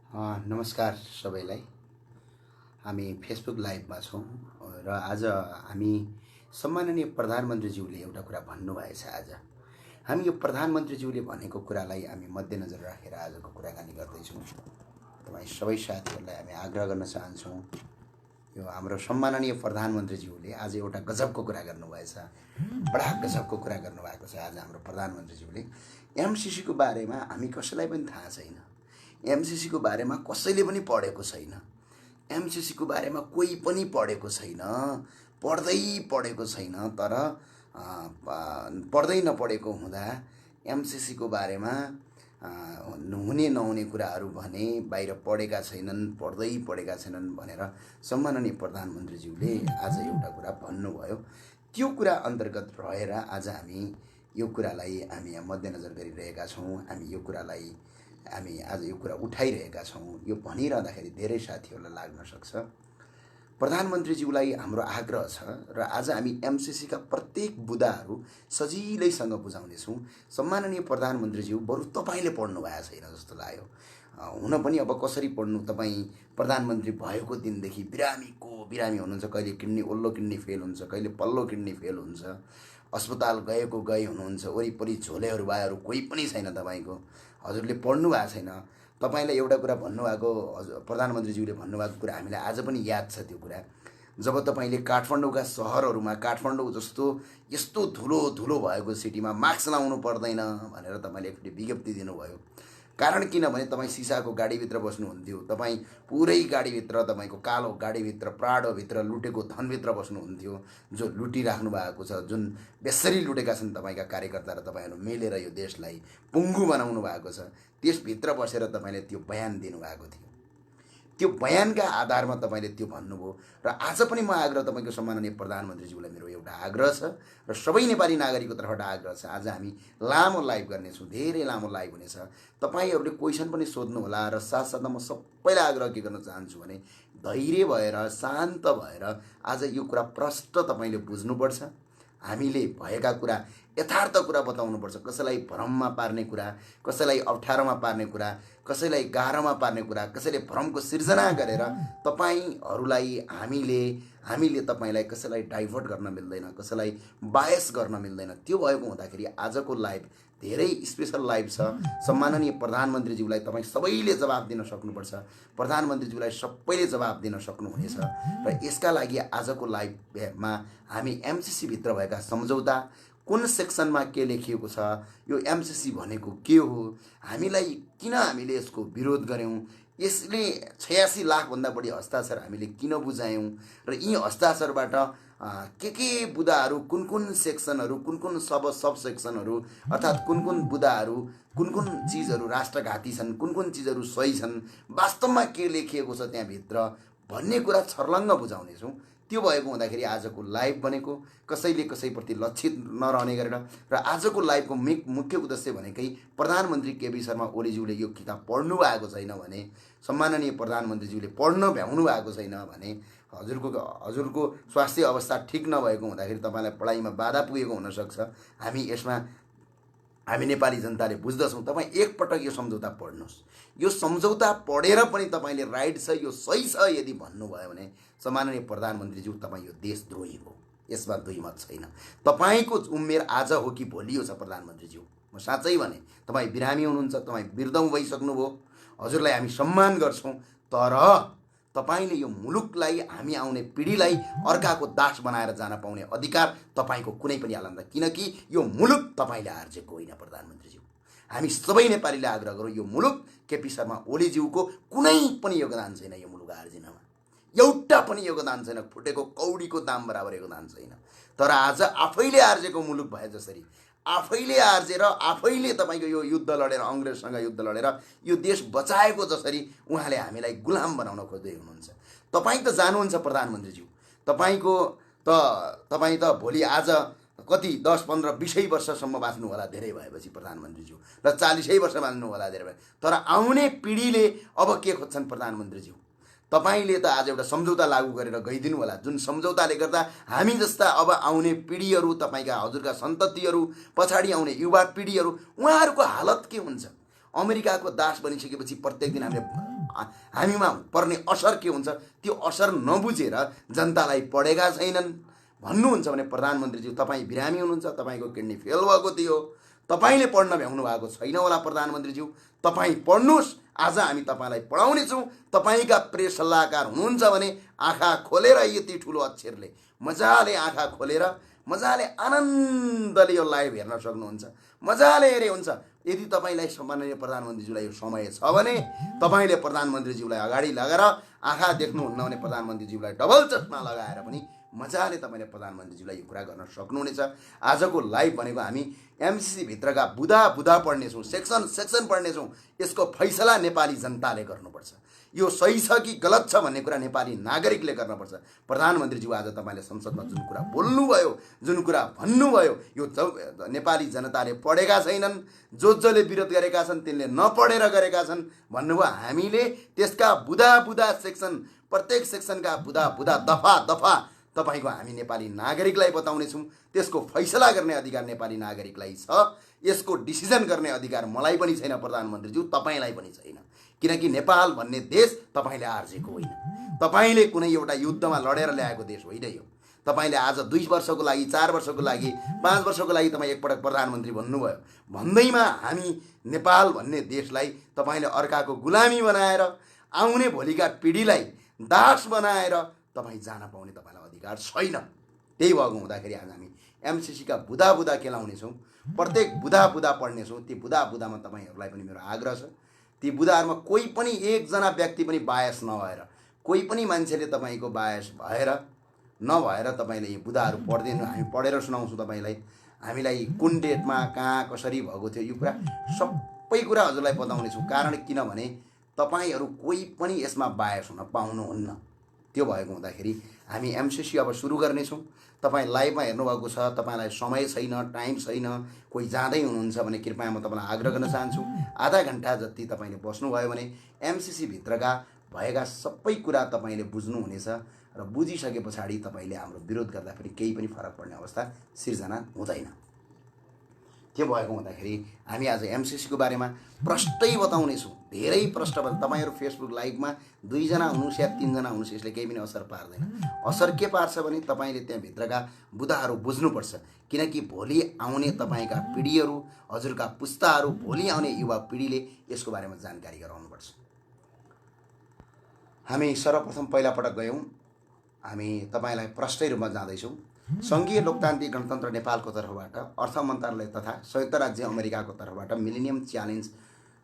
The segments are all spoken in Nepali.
नमस्कार सबैलाई। हामी फेसबुक लाइभमा छौँ र आज हामी सम्माननीय प्रधानमन्त्रीज्यूले एउटा कुरा भन्नुभएछ। आज हामी यो प्रधानमन्त्रीज्यूले भनेको कुरालाई हामी मध्यनजर राखेर आजको कुराकानी गर्दैछौँ। तपाईँ सबै साथीहरूलाई हामी आग्रह गर्न चाहन्छौँ, यो हाम्रो सम्माननीय प्रधानमन्त्रीज्यूले आज एउटा गजबको कुरा गर्नुभएछ, बडा गजबको कुरा गर्नुभएको छ। आज हाम्रो प्रधानमन्त्रीज्यूले एमसिसीको बारेमा हामी कसैलाई पनि थाहा छैन, एमसिसीको बारेमा कसैले पनि पढेको छैन, एमसिसीको बारेमा कोही पनि पढेको छैन, पढेको छैन। तर पढ्दै नपढेको हुँदा एमसिसीको बारेमा हुने नहुने कुराहरू भने बाहिर पढेका छैनन्, पढेका छैनन् भनेर सम्माननीय प्रधानमन्त्रीज्यूले आज एउटा कुरा भन्नुभयो। त्यो कुरा अन्तर्गत रहेर आज हामी यो कुरालाई हामी यहाँ मध्यनजर गरिरहेका छौँ। हामी आज यो कुरा उठाइरहेका छौँ। यो भनिरहँदाखेरि धेरै साथीहरूलाई लाग्न सक्छ। प्रधानमन्त्रीज्यूलाई हाम्रो आग्रह छ र आज हामी एमसिसीका प्रत्येक बुदाहरू सजिलैसँग बुझाउनेछौँ। सम्माननीय प्रधानमन्त्रीज्यू, बरु तपाईँले पढ्नु भएको छैन जस्तो लाग्यो। हुन पनि अब कसरी पढ्नु, तपाईँ प्रधानमन्त्री भएको दिनदेखि बिरामी हुनुहुन्छ, कहिले किडनी ओल्लो किडनी फेल हुन्छ, कहिले पल्लो किडनी फेल हुन्छ, अस्पताल गए हुनुहुन्छ, वरिपरि झोलेहरू भाइहरू कोही पनि छैन तपाईँको। हजुरले पढ्नु भएको छैन। तपाईँलाई एउटा कुरा भन्नुभएको, प्रधानमन्त्रीज्यूले भन्नुभएको कुरा हामीलाई आज पनि याद छ। त्यो कुरा जब तपाईँले काठमाडौँका सहरहरूमा काठमाडौँ जस्तो यस्तो धुलो भएको सिटीमा मास्क लाउनु पर्दैन भनेर तपाईँले एकचोटि विज्ञप्ति दिनुभयो। कारण किनभने तपाईँ सिसाको गाडीभित्र बस्नुहुन्थ्यो, तपाईँ पुरै गाडीभित्र, तपाईँको कालो गाडीभित्र, प्राडोभित्र लुटेको धनभित्र बस्नुहुन्थ्यो, जो लुटिराख्नु भएको छ, जुन बेसरी लुटेका छन् तपाईँका कार्यकर्ता र तपाईँहरू मिलेर यो देशलाई पुङ्गु बनाउनु भएको छ। त्यसभित्र बसेर तपाईँले त्यो बयान दिनुभएको थियो। त्यो बयानका आधारमा तपाईँले त्यो भन्नुभयो। र आज पनि म आग्रह, तपाईँको सम्माननीय प्रधानमन्त्रीज्यूलाई मेरो एउटा आग्रह छ र सबै नेपाली नागरिकको तर्फबाट आग्रह छ। आज हामी लामो लाइभ गर्नेछौँ, धेरै लामो लाइभ हुनेछ। तपाईँहरूले क्वेसन पनि सोध्नुहोला र साथसाथमा म सबैलाई आग्रह के गर्न चाहन्छु भने धैर्य भएर, शान्त भएर आज यो कुरा प्रष्ट तपाईँले बुझ्नुपर्छ। हामीले भएका कुरा, यथार्थ कुरा बताउनुपर्छ। कसैलाई भ्रममा पार्ने कुरा, कसैलाई अप्ठ्यारोमा पार्ने कुरा, कसैलाई गाह्रोमा पार्ने कुरा, कसैले भ्रमको सिर्जना गरेर तपाईँहरूलाई हामीले तपाईँलाई कसैलाई डाइभर्ट गर्न मिल्दैन, कसैलाई बायस गर्न मिल्दैन। त्यो भएको हुँदाखेरि आजको लाइभ धेरै स्पेसल लाइभ छ। सम्माननीय प्रधानमन्त्रीज्यूलाई तपाईँ सबैले जवाब दिन सक्नुपर्छ। प्रधानमन्त्रीज्यूलाई सबैले जवाब दिन सक्नुहुनेछ। र यसका लागि आजको लाइभमा हामी एमसिसीभित्र भएका सम्झौता, कुन सेक्सनमा के लेखिएको छ, यो एमसिसी भनेको के हो, किन हामीले यसको विरोध गऱ्यौँ, यसले 86 लाखभन्दा बढी हस्ताक्षर हामीले किन बुझायौँ, र यी हस्ताक्षरबाट के बुदाहरू, कुन सेक्सनहरू, कुन सब सेक्सनहरू, अर्थात् कुन बुदाहरू, कुन चिजहरू राष्ट्रघाती छन्, कुन चिजहरू सही छन्, वास्तवमा के लेखिएको छ त्यहाँभित्र भन्ने कुरा छर्लङ्ग बुझाउनेछौँ। त्यो भएको हुँदाखेरि आजको लाइभ बनेको कसैले कसैप्रति लक्षित नरहने गरेर, र आजको लाइभको मुख्य उद्देश्य भनेकै प्रधानमन्त्री केपी शर्मा ओलीज्यूले यो किताब पढ्नु भएको छैन भने, सम्माननीय प्रधानमन्त्रीज्यूले पढ्न भ्याउनु भएको छैन भने, हजुरको स्वास्थ्य अवस्था ठिक नभएको हुँदाखेरि तपाईँलाई पढाइमा बाधा पुगेको हुनसक्छ। हामी नेपाली जनताले बुझ्दछौँ। तपाईँ एकपटक यो सम्झौता पढ्नुहोस्। यो सम्झौता पढेर पनि तपाईँले राइट छ, यो सही छ यदि भन्नुभयो भने सम्माननीय प्रधानमन्त्रीज्यू, तपाईँ यो देशद्रोही हो, यसमा दुई मत छैन। तपाईँको उमेर आज हो कि भोलि हो छ प्रधानमन्त्रीज्यू। म साँच्चै भने तपाईँ बिरामी हुनुहुन्छ, तपाईँ वृद्ध भइसक्नुभयो, हजुरलाई हामी सम्मान गर्छौँ। तर तपाईँले यो मुलुकलाई, हामी आउने पिँढीलाई अर्काको दास बनाएर जान पाउने अधिकार तपाईँको कुनै पनि हालतमा, किनकि यो मुलुक तपाईँले आर्जेको होइन प्रधानमन्त्रीज्यू। हामी सबै नेपालीले आग्रह गरौँ, यो मुलुक केपी शर्मा ओलीज्यूको कुनै पनि योगदान छैन। यो मुलुक आर्जिनमा एउटा पनि योगदान छैन, फुटेको कौडीको दाम बराबर योगदान छैन। तर आज आफैले आर्जेको मुलुक भए जसरी, आफैले आर्जेर आफैले तपाईँको यो युद्ध लडेर, अङ्ग्रेजसँग युद्ध लडेर यो देश बचाएको जसरी उहाँले हामीलाई गुलाम बनाउन खोज्दै हुनुहुन्छ। तपाईँ त जानुहुन्छ प्रधानमन्त्रीज्यू, तपाईँ त भोलि आज कति 10, 15, 20 वर्षसम्म बाँच्नु होला धेरै भएपछि प्रधानमन्त्रीज्यू, र 40 वर्ष बाँच्नु होला धेरै भए। तर आउने पिँढीले अब के खोज्छन् प्रधानमन्त्रीज्यू? तपाईले त आज एउटा सम्झौता लागू गरेर गइदिनु होला, जुन सम्झौताले गर्दा हामी जस्ता अब आउने पिढीहरू, तपाईका हजुरका सन्ततिहरू, पछाडि आउने युवा पिढीहरू, उहाँहरूको हालत के हुन्छ? अमेरिकाको दास बनिसकेपछि प्रत्येक दिन हामीले हामीमा पर्ने असर के हुन्छ त्यो असर नबुझेर जनतालाई पढेका छैनन् भन्नुहुन्छ भने प्रधानमन्त्रीज्यू तपाईँ बिरामी हुनुहुन्छ, तपाईँको किडनी फेल भएको थियो, तपाईँले पढ्न भ्याउनु भएको छैन होला प्रधानमन्त्रीज्यू, तपाईँ पढ्नुहोस्, आज हामी तपाईँलाई पढाउनेछौँ। तपाईँका प्रेस सल्लाहकार हुनुहुन्छ भने आँखा खोलेर यति ठुलो अक्षरले मजाले आँखा खोलेर मजाले आनन्दले यो लाइभ हेर्न सक्नुहुन्छ, मजाले हेरे हुन्छ। यदि तपाईँलाई सम्माननीय प्रधानमन्त्रीज्यूलाई यो समय छ भने तपाईँले प्रधानमन्त्रीज्यूलाई अगाडि लगाएर आँखा देख्नुहुन्न भने प्रधानमन्त्रीज्यूलाई डबल चस्मा लगाएर पनि मजाले तपाईँले प्रधानमन्त्रीज्यूलाई यो कुरा गर्न सक्नुहुनेछ। आजको लाइभ भनेको हामी एमसिसी भित्रका बुदा पढ्नेछौँ, सेक्सन पढ्नेछौँ। यसको फैसला नेपाली जनताले गर्नुपर्छ। यो सही छ कि गलत छ भन्ने कुरा नेपाली नागरिकले गर्नुपर्छ। प्रधानमन्त्रीज्यू आज तपाईँले संसदमा जुन कुरा बोल्नुभयो, जुन कुरा भन्नुभयो, यो नेपाली जनताले पढेका छैनन्, जसले विरोध गरेका छन् तिनले नपढेर गरेका छन् भन्नुभयो। हामीले त्यसका बुदा सेक्सन, प्रत्येक सेक्सनका बुदा दफा तपाईँको हामी नेपाली नागरिकलाई बताउनेछौँ। त्यसको फैसला गर्ने अधिकार नेपाली नागरिकलाई छ। यसको डिसिजन गर्ने अधिकार मलाई पनि छैन प्रधानमन्त्रीज्यू, तपाईँलाई पनि छैन। किनकि नेपाल भन्ने देश तपाईँले आर्जेको होइन, तपाईँले कुनै एउटा युद्धमा लडेर ल्याएको देश होइन यो। तपाईँले आज 2 वर्षको लागि, 4 वर्षको लागि, 5 वर्षको लागि तपाईँ एकपटक प्रधानमन्त्री भन्नुभयो। भन्दैमा हामी नेपाल भन्ने देशलाई तपाईँले अर्काको गुलामी बनाएर, आउने भोलिका पिँढीलाई दास बनाएर तपाईँ जान पाउने तपाईँलाई अधिकार छैन। त्यही भएको हुँदाखेरि आज हामी एमसिसीका बुदा केलाउनेछौँ, प्रत्येक बुदा पढ्नेछौँ। ती बुदामा तपाईँहरूलाई पनि मेरो आग्रह छ, ती बुदाहरूमा कोही पनि एकजना व्यक्ति पनि बायस नभएर, कोही पनि मान्छेले तपाईँको बायस नभएर तपाईँले यी बुदाहरू पढ्दैन। हामी पढेर सुनाउँछौँ तपाईँलाई, हामीलाई कुन डेटमा कहाँ कसरी भएको थियो यो कुरा सबै कुरा हजुरलाई बताउनेछु। कारण किनभने तपाईँहरू कोही पनि यसमा बायस हुन पाउनुहुन्न। त्यो भएको हुँदाखेरि हामी एमसिसी अब सुरु गर्नेछौँ। तपाईँ लाइभमा हेर्नुभएको छ, तपाईँलाई समय छैन, टाइम छैन, कोही जाँदै हुनुहुन्छ भने कृपया म तपाईँलाई आग्रह गर्न चाहन्छु, आधा घन्टा जति तपाईँले बस्नुभयो भने एमसिसी भित्रका भएका सबै कुरा तपाईँले बुझ्नुहुनेछ र बुझिसके पछाडि तपाईँले हाम्रो विरोध गर्दाखेरि केही पनि फरक पर्ने अवस्था सिर्जना हुँदैन। त्यो भएको हुँदाखेरि हामी आज एमसिसीको बारेमा प्रष्टै बताउनेछौँ। धेरै प्रष्ट तपाईँहरू फेसबुक लाइभमा 2 जना हुनुहोस् या 3 जना हुनुहोस्, यसले केही पनि असर पार्दैन। असर के पार्छ भने तपाईँले त्यहाँभित्रका बुदाहरू बुझ्नुपर्छ। किनकि भोलि आउने तपाईँका पिँढीहरू, हजुरका पुस्ताहरू, भोलि आउने युवा पिँढीले यसको बारेमा जानकारी गराउनुपर्छ। हामी सर्वप्रथम पहिलापटक गयौँ, हामी तपाईँलाई प्रष्टै रूपमा जाँदैछौँ। सङ्घीय लोकतान्त्रिक गणतन्त्र नेपालको तर्फबाट, अर्थ मन्त्रालय तथा संयुक्त राज्य अमेरिकाको तर्फबाट मिलेनियम च्यालेन्ज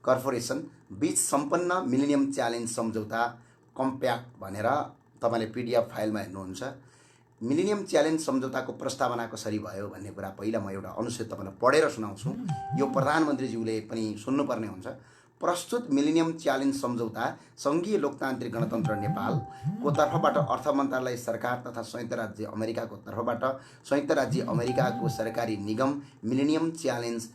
कर्पोरेसन बीच सम्पन्न मिलेनियम च्यालेन्ज सम्झौता कम्प्याक्ट भनेर तपाईँले पिडिएफ फाइलमा हेर्नुहुन्छ। मिलेनियम च्यालेन्ज सम्झौताको प्रस्तावना कसरी भयो भन्ने कुरा पहिला म एउटा अनुच्छेद तपाईँलाई पढेर सुनाउँछु। यो प्रधानमन्त्रीज्यूले पनि सुन्नुपर्ने हुन्छ। प्रस्तुत मिलेनियम च्यालेन्ज सम्झौता सङ्घीय लोकतान्त्रिक गणतन्त्र नेपालको तर्फबाट, अर्थ मन्त्रालय सरकार तथा संयुक्त राज्य अमेरिकाको तर्फबाट संयुक्त राज्य अमेरिकाको सरकारी निगम मिलेनियम च्यालेन्ज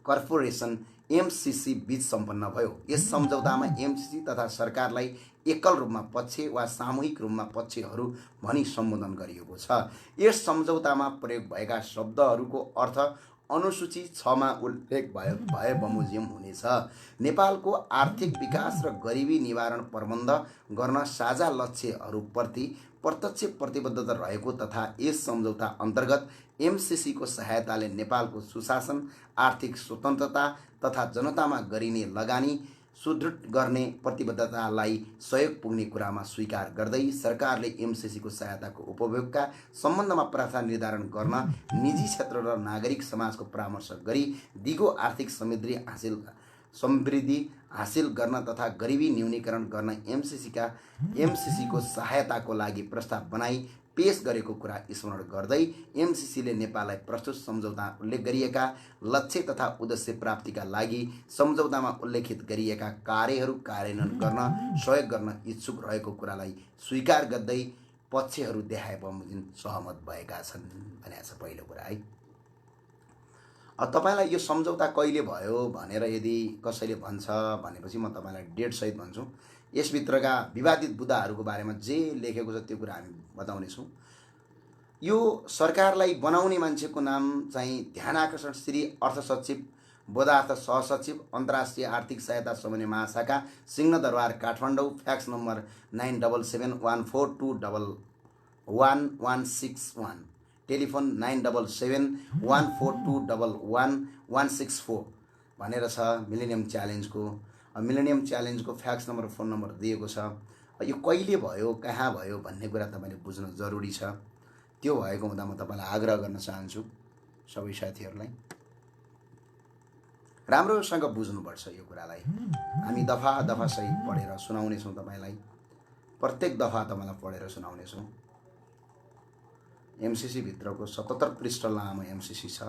कर्पोरेसन एमसिसी बीच सम्पन्न भयो। यस सम्झौतामा एमसिसी तथा सरकारलाई एकल रूपमा पक्ष वा सामूहिक रूपमा पक्षहरू भनी सम्बोधन गरिएको छ। यस सम्झौतामा प्रयोग भएका शब्दहरूको अर्थ अनुसूची 6 मा उल्लेख भए बमोजिम हुनेछ। नेपालको आर्थिक विकास र गरिबी निवारण प्रबन्ध गर्न साझा लक्ष्यहरूप्रति प्रत्यक्ष प्रतिबद्धता रहेको तथा यस सम्झौता अन्तर्गत एमसिसीको सहायताले नेपालको सुशासन, आर्थिक स्वतन्त्रता तथा जनतामा गरिने लगानी सुदृढ गर्ने प्रतिबद्धतालाई सहयोग पुग्ने कुरामा स्वीकार गर्दै सरकारले एमसिसीको सहायताको उपभोगका सम्बन्धमा प्रावधान निर्धारण गर्न, निजी क्षेत्र र नागरिक समाजको परामर्श गरी दिगो आर्थिक समृद्धि हासिल गर्न तथा गरिबी न्यूनीकरण गर्न एमसिसीको सहायताको लागि प्रस्ताव बनाई पेश गरेको कुरा स्मरण गर्दै एमसिसीले नेपाललाई प्रस्तुत सम्झौता उल्लेख गरिएका लक्ष्य तथा उद्देश्य प्राप्तिका लागि सम्झौतामा उल्लेखित गरिएका कार्यहरू कार्यान्वयन गर्न सहयोग गर्न इच्छुक रहेको कुरालाई स्वीकार गर्दै पक्षहरू देखाए बमोजिम सहमत भएका छन् भनेको छ पहिलो कुरा है। तपाईँलाई यो सम्झौता कहिले भयो भनेर यदि कसैले भन्छ भनेपछि म तपाईँलाई डेट सहित भन्छु। यसभित्रका विवादित बुदाहरूको बारेमा जे लेखेको छ त्यो कुरा हामी बताउनेछौँ। यो सरकारलाई बनाउने मान्छेको नाम चाहिँ ध्यान आकर्षण श्री अर्थ सचिव बोधार्थ सहसचिव, अन्तर्राष्ट्रिय आर्थिक सहायता समन्वय महाशाखा, Singha Durbar Kathmandu. Fax number 9771421161, telephone 9771421161 भनेर छ मिलेनियम च्यालेन्जको। मिलेनियम च्यालेन्जको फ्याक्स नम्बर, फोन नम्बर दिएको छ। यो कहिले भयो, कहाँ भयो भन्ने कुरा तपाईँले बुझ्न जरुरी छ। त्यो भएको हुँदा म तपाईँलाई आग्रह गर्न चाहन्छु सबै साथीहरूलाई राम्रोसँग बुझ्नुपर्छ यो कुरालाई। हामी दफा दफा सहित पढेर सुनाउनेछौँ तपाईँलाई, प्रत्येक दफा तपाईँलाई पढेर सुनाउनेछौँ। एमसिसी भित्रको 77 पृष्ठ लामो एमसिसी छ।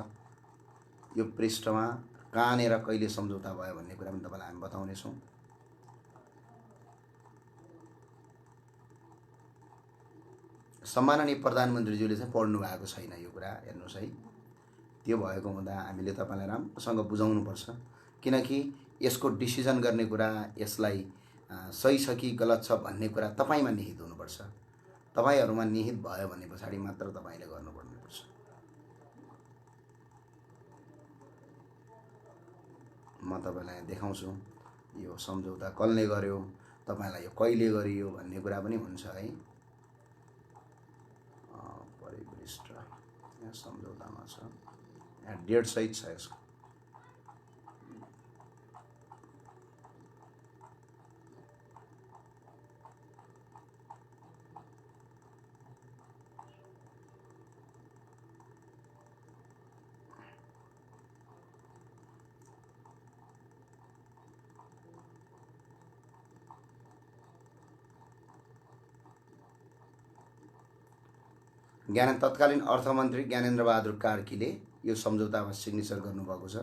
यो पृष्ठमा कहाँनिर कहिले सम्झौता भयो भन्ने कुरा पनि तपाईँलाई हामी बताउनेछौँ। सम्माननीय प्रधानमन्त्रीज्यूले चाहिँ पढ्नु भएको छैन यो कुरा, हेर्नुहोस् है। त्यो भएको हुँदा हामीले तपाईँलाई राम्रोसँग बुझाउनुपर्छ, किनकि यसको डिसिजन गर्ने कुरा, यसलाई सही छ कि गलत छ भन्ने कुरा तपाईँमा निहित हुनुपर्छ। तपाईँहरूमा निहित भयो भने पछाडि मात्र तपाईँले गर्नुपर्छ। म तपाईँलाई देखाउँछु यो सम्झौता कसले गर्यो, तपाईँलाई यो कहिले गरियो भन्ने कुरा पनि हुन्छ है। परिपृष्ठ यहाँ सम्झौतामा छ, यहाँ डेट सहित छ यसको। तत्कालीन अर्थमन्त्री ज्ञानेन्द्रबहादुर कार्कीले यो सम्झौतामा सिग्नेचर गर्नुभएको छ।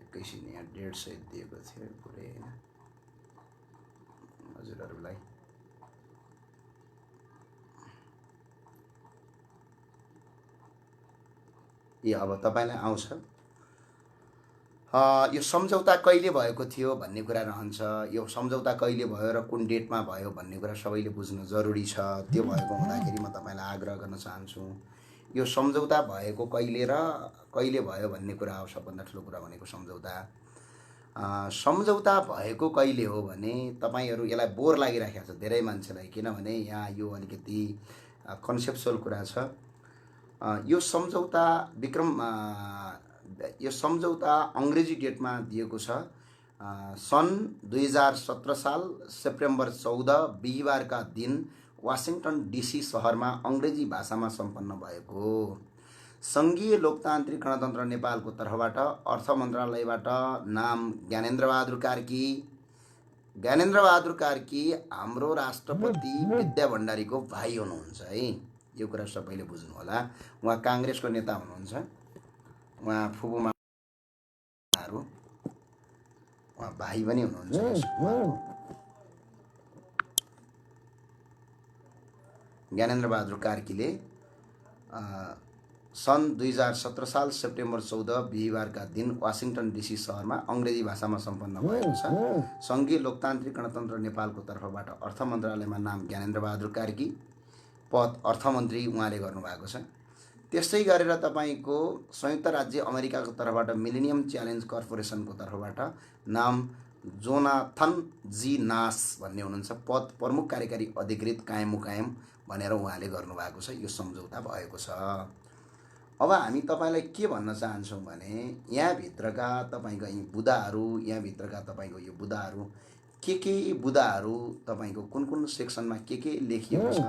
एकैछिन यहाँ डेट सहित दिएको थियो पुरै हैन हजुरहरूलाई। अब तपाईँलाई आउँछ यो सम्झौता कहिले भएको थियो भन्ने कुरा रहन्छ। यो सम्झौता कहिले भयो र कुन डेटमा भयो भन्ने कुरा सबैले बुझ्न जरुरी छ। त्यो भएको हुँदाखेरि म तपाईँलाई आग्रह गर्न चाहन्छु, यो सम्झौता भएको कहिले र कहिले भयो भन्ने कुरा हो सबभन्दा ठुलो कुरा भनेको सम्झौता। सम्झौता भएको कहिले हो भने तपाईँहरू यसलाई बोर लागिराखेको छ धेरै मान्छेलाई, किनभने यहाँ यो अलिकति कन्सेप्चुअल कुरा छ। यो सम्झौता यो सम्झौता अङ्ग्रेजी डेटमा दिएको छ सन् 2017 साल सेप्टेम्बर 14 बिहिबारका दिन वाशिङटन डिसी शहरमा अङ्ग्रेजी भाषामा सम्पन्न भएको। सङ्घीय लोकतान्त्रिक गणतन्त्र नेपालको तर्फबाट अर्थ मन्त्रालयबाट नाम ज्ञानेन्द्रबहादुर कार्की। ज्ञानेन्द्रबहादुर कार्की हाम्रो राष्ट्रपति विद्या भण्डारीको भाइ हुनुहुन्छ है, यो कुरा सबैले बुझ्नु होला। उहाँ काङ्ग्रेसको नेता हुनुहुन्छ, उहाँ फुपूमाहरू, उहाँ भाइ पनि हुनुहुन्छ। ज्ञानेन्द्रबहादुर कार्कीले सन् 2017 साल सेप्टेम्बर 14 बिहिबारका दिन वाशिङटन डिसी शहरमा अङ्ग्रेजी भाषामा सम्पन्न भएको छ। सङ्घीय लोकतान्त्रिक गणतन्त्र नेपालको तर्फबाट अर्थ मन्त्रालयमा नाम ज्ञानेन्द्रबहादुर कार्की, पद अर्थमन्त्री उहाँले गर्नुभएको छ। त्यस्तै गरेर तपाईँको संयुक्त राज्य अमेरिकाको तर्फबाट मिलेनियम च्यालेन्ज कर्पोरेसनको तर्फबाट नाम जोनाथन जी नास भन्ने हुनुहुन्छ, पद प्रमुख कार्यकारी अधिकृत कायम भनेर उहाँले गर्नुभएको छ। यो सम्झौता भएको छ। अब हामी तपाईँलाई के भन्न चाहन्छौँ भने यहाँभित्रका तपाईँको यी बुदाहरू, यहाँभित्रका तपाईँको यो बुदाहरू के बुदाहरू तपाईँको कुन कुन सेक्सनमा के लेखिएको छ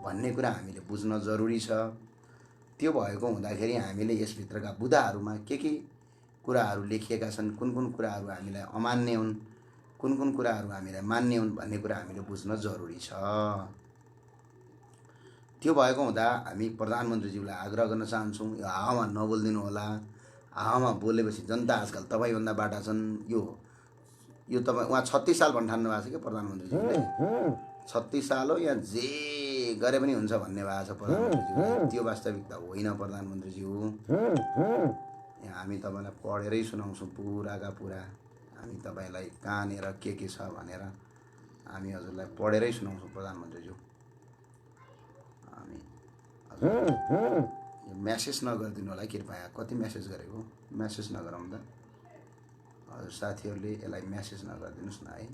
भन्ने कुरा हामीले बुझ्न जरुरी छ। त्यो भएको हुँदाखेरि हामीले यसभित्रका बुदाहरूमा के कुराहरू लेखिएका छन्, कुन कुन कुराहरू हामीलाई अमान्य हुन्, कुन कुन कुराहरू हामीलाई मान्य हुन् भन्ने कुरा हामीले बुझ्न जरुरी छ। त्यो भएको हुँदा हामी प्रधानमन्त्रीज्यूलाई आग्रह गर्न चाहन्छौँ, यो हावामा नबोलिदिनु होला। हावामा बोलेपछि जनता आजकल तपाईँभन्दा बाटा छन्। यो तपाईँ उहाँ 36 साल भन्ठान्नु भएको छ क्या प्रधानमन्त्रीज्यूले, 36 साल हो, यहाँ जे गरे पनि हुन्छ भन्ने भएको छ प्रधानमन्त्रीज्यूले। त्यो वास्तविकता होइन प्रधानमन्त्रीज्यू। यहाँ हामी तपाईँलाई पढेरै सुनाउँछौँ पुराका पुरा। हामी तपाईँलाई कहाँनिर के छ भनेर हामी हजुरलाई पढेरै सुनाउँछौँ प्रधानमन्त्रीज्यू। हामी म्यासेज नगरिदिनु होला कृपया। कति म्यासेज गरेको, म्यासेज नगराउँ त हजुर साथीहरूले, यसलाई म्यासेज नगरिदिनुहोस् न है।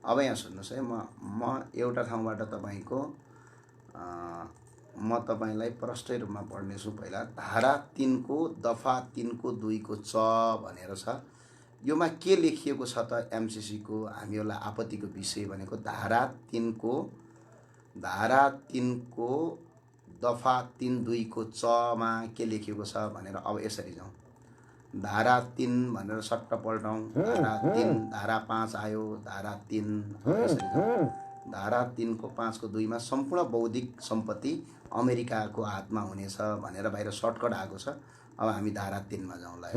अब यहाँ सुन्नुहोस् है, म एउटा ठाउँबाट तपाईँको म तपाईँलाई प्रष्टै रूपमा पढ्नेछु। पहिला धारा 3 को दफा 3 को 2 को च भनेर छ। योमा के लेखिएको छ त एमसीसी को हामीहरूलाई आपत्तिको विषय भनेको धारा 3 को दफा 3 2 को च मा के लेखिएको छ भनेर अब यसरी जाउँ। धारा 3 भनेर सट्ट पल्टाउँ, धारा 3, धारा 5 आयो, धारा 3 यसरी जाउँ। धारा 3 को 5 को 2 मा सम्पूर्ण बौद्धिक सम्पत्ति अमेरिकाको हातमा हुनेछ भनेर बाहिर सर्टकट आएको छ। अब हामी धारा 3 मा जाउँला।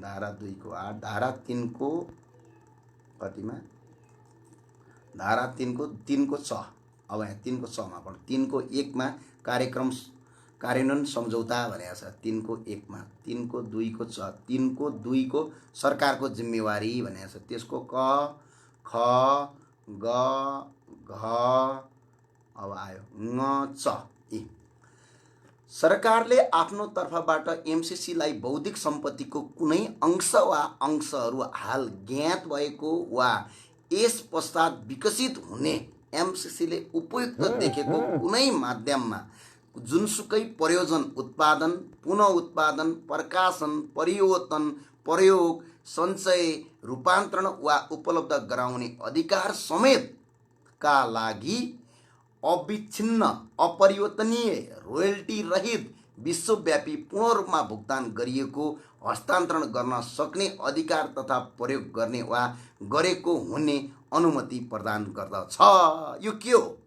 धारा 2 को 8, धारा 3 को कतिमा, धारा 3 को 6। अब यहाँ 3 को 6 मा पढ, 3 को 1 मा कार्यान्वयन सम्झौता भनेको छ। 3 को 1 मा, 3 को 2 को 6, 3 को 2 को सरकारको जिम्मेवारी भनेको छ। त्यसको क ख ग घ अब आयो ङ च इ। सरकारले आफ्नो तर्फबाट एमसीसीलाई बौद्धिक सम्पत्तिको कुनै अंश वा अंशहरू हाल ज्ञात भएको वा यस पश्चात विकसित हुने एमसीसीले उपयुक्त देखेको कुनै माध्यममा जुनसुकै प्रयोजन, उत्पादन, पुनः उत्पादन, प्रकाशन, परिवर्तन, प्रयोग, सञ्चय, रूपान्तरण वा उपलब्ध गराउने अधिकार समेत का लागि अविच्छिन्न, अपरिवर्तनीय, रोयल्टी रहित, विश्वव्यापी पूर्ण रूपमा भुक्तान गरिएको, हस्तान्तरण गर्न सक्ने अधिकार तथा प्रयोग गर्ने वा गरेको हुने अनुमति प्रदान गर्दछ। यो के हो,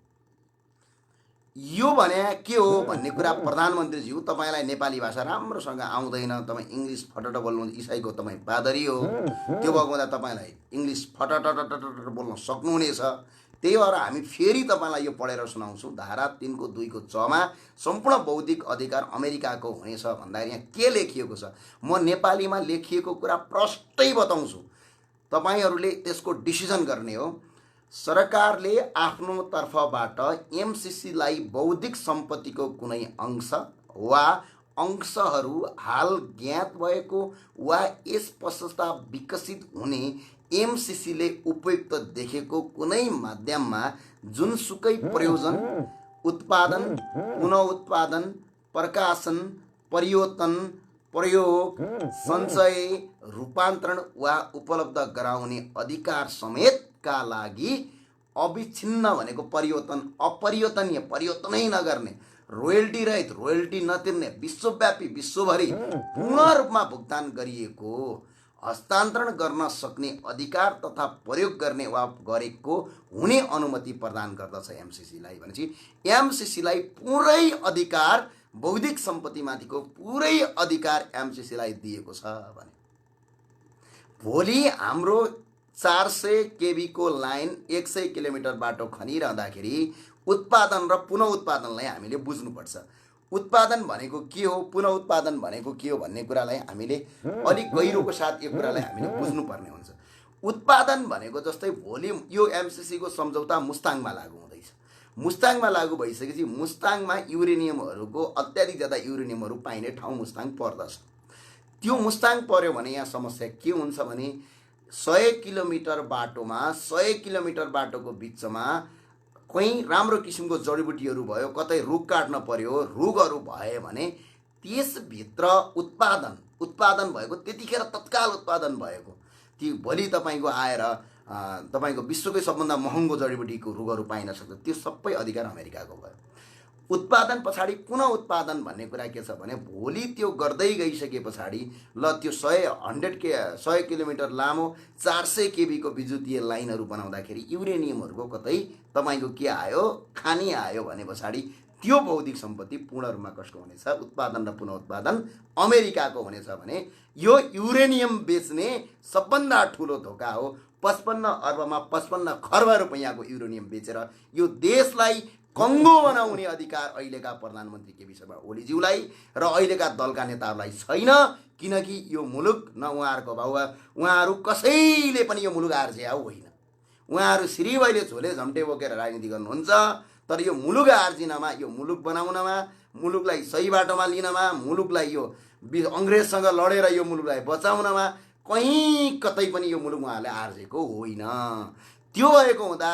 यो भने के हो भन्ने कुरा प्रधानमन्त्रीज्यू तपाईँलाई नेपाली भाषा राम्रोसँग आउँदैन, तपाईँ इङ्ग्लिस फटट बोल्नु, इसाईको तपाईँ पादरी हो, त्यो भएको हुँदा तपाईँलाई इङ्ग्लिस फटट बोल्न सक्नुहुनेछ। त्यही भएर हामी फेरि तपाईँलाई यो पढेर सुनाउँछौँ। धारा 3 को 2 को 6 मा सम्पूर्ण बौद्धिक अधिकार अमेरिकाको हुनेछ भन्दाखेरि यहाँ के लेखिएको छ, म नेपालीमा लेखिएको कुरा प्रष्टै बताउँछु, तपाईँहरूले त्यसको डिसिजन गर्ने हो। सरकारले आफ्नो तर्फबाट एमसीसीलाई बौद्धिक सम्पत्तिको कुनै अंश वा अंशहरू हाल ज्ञात भएको वा यस पश्चात विकसित हुने एमसीसीले उपयुक्त देखेको कुनै माध्यममा जुनसुकै प्रयोजन, उत्पादन, पुनः उत्पादन, प्रकाशन, परिवर्तन, प्रयोग, सञ्चय, रूपान्तरण वा उपलब्ध गराउने अधिकार समेत का लागि अविच्छिन्न भनेको परिवर्तन, अपरिवर्तनीय, परिवर्तनै नगर्ने, रोयल्टी रहित, रोयल्टी नतिर्ने, विश्वव्यापी, विश्वभरि पूर्ण रूपमा भुक्तान गरिएको, हस्तान्तरण गर्न सक्ने अधिकार तथा प्रयोग गर्ने वा गरेको हुने अनुमति प्रदान गर्दछ एमसीसीलाई। भनेपछि एमसीसीलाई पुरै अधिकार, बौद्धिक सम्पत्तिमाथिको पुरै अधिकार एमसीसीलाई दिएको छ भने भोलि हाम्रो 400 केबी को लाइन 100 किलोमिटर बाटो खनिरहँदाखेरि उत्पादन र पुनः उत्पादनलाई हामीले बुझ्नुपर्छ। उत्पादन भनेको के हो, पुनः उत्पादन भनेको के हो भन्ने कुरालाई हामीले अलिक गहिरोको साथ यो कुरालाई हामीले बुझ्नुपर्ने हुन्छ। उत्पादन भनेको जस्तै भोलि यो एमसीसी को सम्झौता मुस्ताङमा लागू हुँदैछ, मुस्ताङमा लागू भइसकेपछि मुस्ताङमा युरेनियमहरूको अत्याधिक ज्यादा युरेनियमहरू पाइने ठाउँ मुस्ताङ पर्दछ। त्यो मुस्ताङ पर्यो भने यहाँ समस्या के हुन्छ भने 100 किलोमिटर बाटोमा, 100 किलोमिटर बाटोको बिचमा कहीँ राम्रो किसिमको जडीबुटीहरू भयो, कतै रुख काट्न पर्यो, रुखहरू भए भने त्यसभित्र उत्पादन भएको त्यतिखेर तत्काल उत्पादन भएको ती भोलि तपाईँको आएर तपाईँको विश्वकै सबभन्दा महँगो जडीबुटीको रुखहरू पाइन सक्छ, त्यो सबै अधिकार अमेरिकाको भयो। उत्पादन पछाडि पुनः उत्पादन भन्ने कुरा के छ भने भोलि त्यो गर्दै गइसके पछाडि ल त्यो 100 किलोमिटर लामो 400 केबी को विद्युतीय लाइनहरू बनाउँदाखेरि युरेनियमहरूको कतै तपाईँको के आयो, खानी आयो भने पछाडि त्यो बौद्धिक सम्पत्ति पूर्ण रूपमा कसको हुनेछ, उत्पादन र पुनः उत्पादन अमेरिकाको हुनेछ भने यो युरेनियम बेच्ने सबभन्दा ठुलो धोका हो। 55 अर्बमा 55 खर्ब रुपैयाँको युरेनियम बेचेर यो देशलाई कंगो बनाउने अधिकार अहिलेका प्रधानमन्त्री केपी शर्मा ओलीज्यूलाई र अहिलेका दलका नेताहरूलाई छैन, किनकि यो मुलुक न उहाँहरूको भाउ, उहाँहरू कसैले पनि यो मुलुक आर्जिया होइन। उहाँहरू श्रीवैले झोले झम्टे बोकेर राजनीति गर्नुहुन्छ, तर यो मुलुक आर्जिनमा, यो मुलुक बनाउनमा, मुलुकलाई सही बाटोमा लिनमा, मुलुकलाई यो अङ्ग्रेजसँग लडेर यो मुलुकलाई बचाउनमा कहीँ कतै पनि यो मुलुक उहाँहरूले आर्जेको होइन। त्यो भएको हुँदा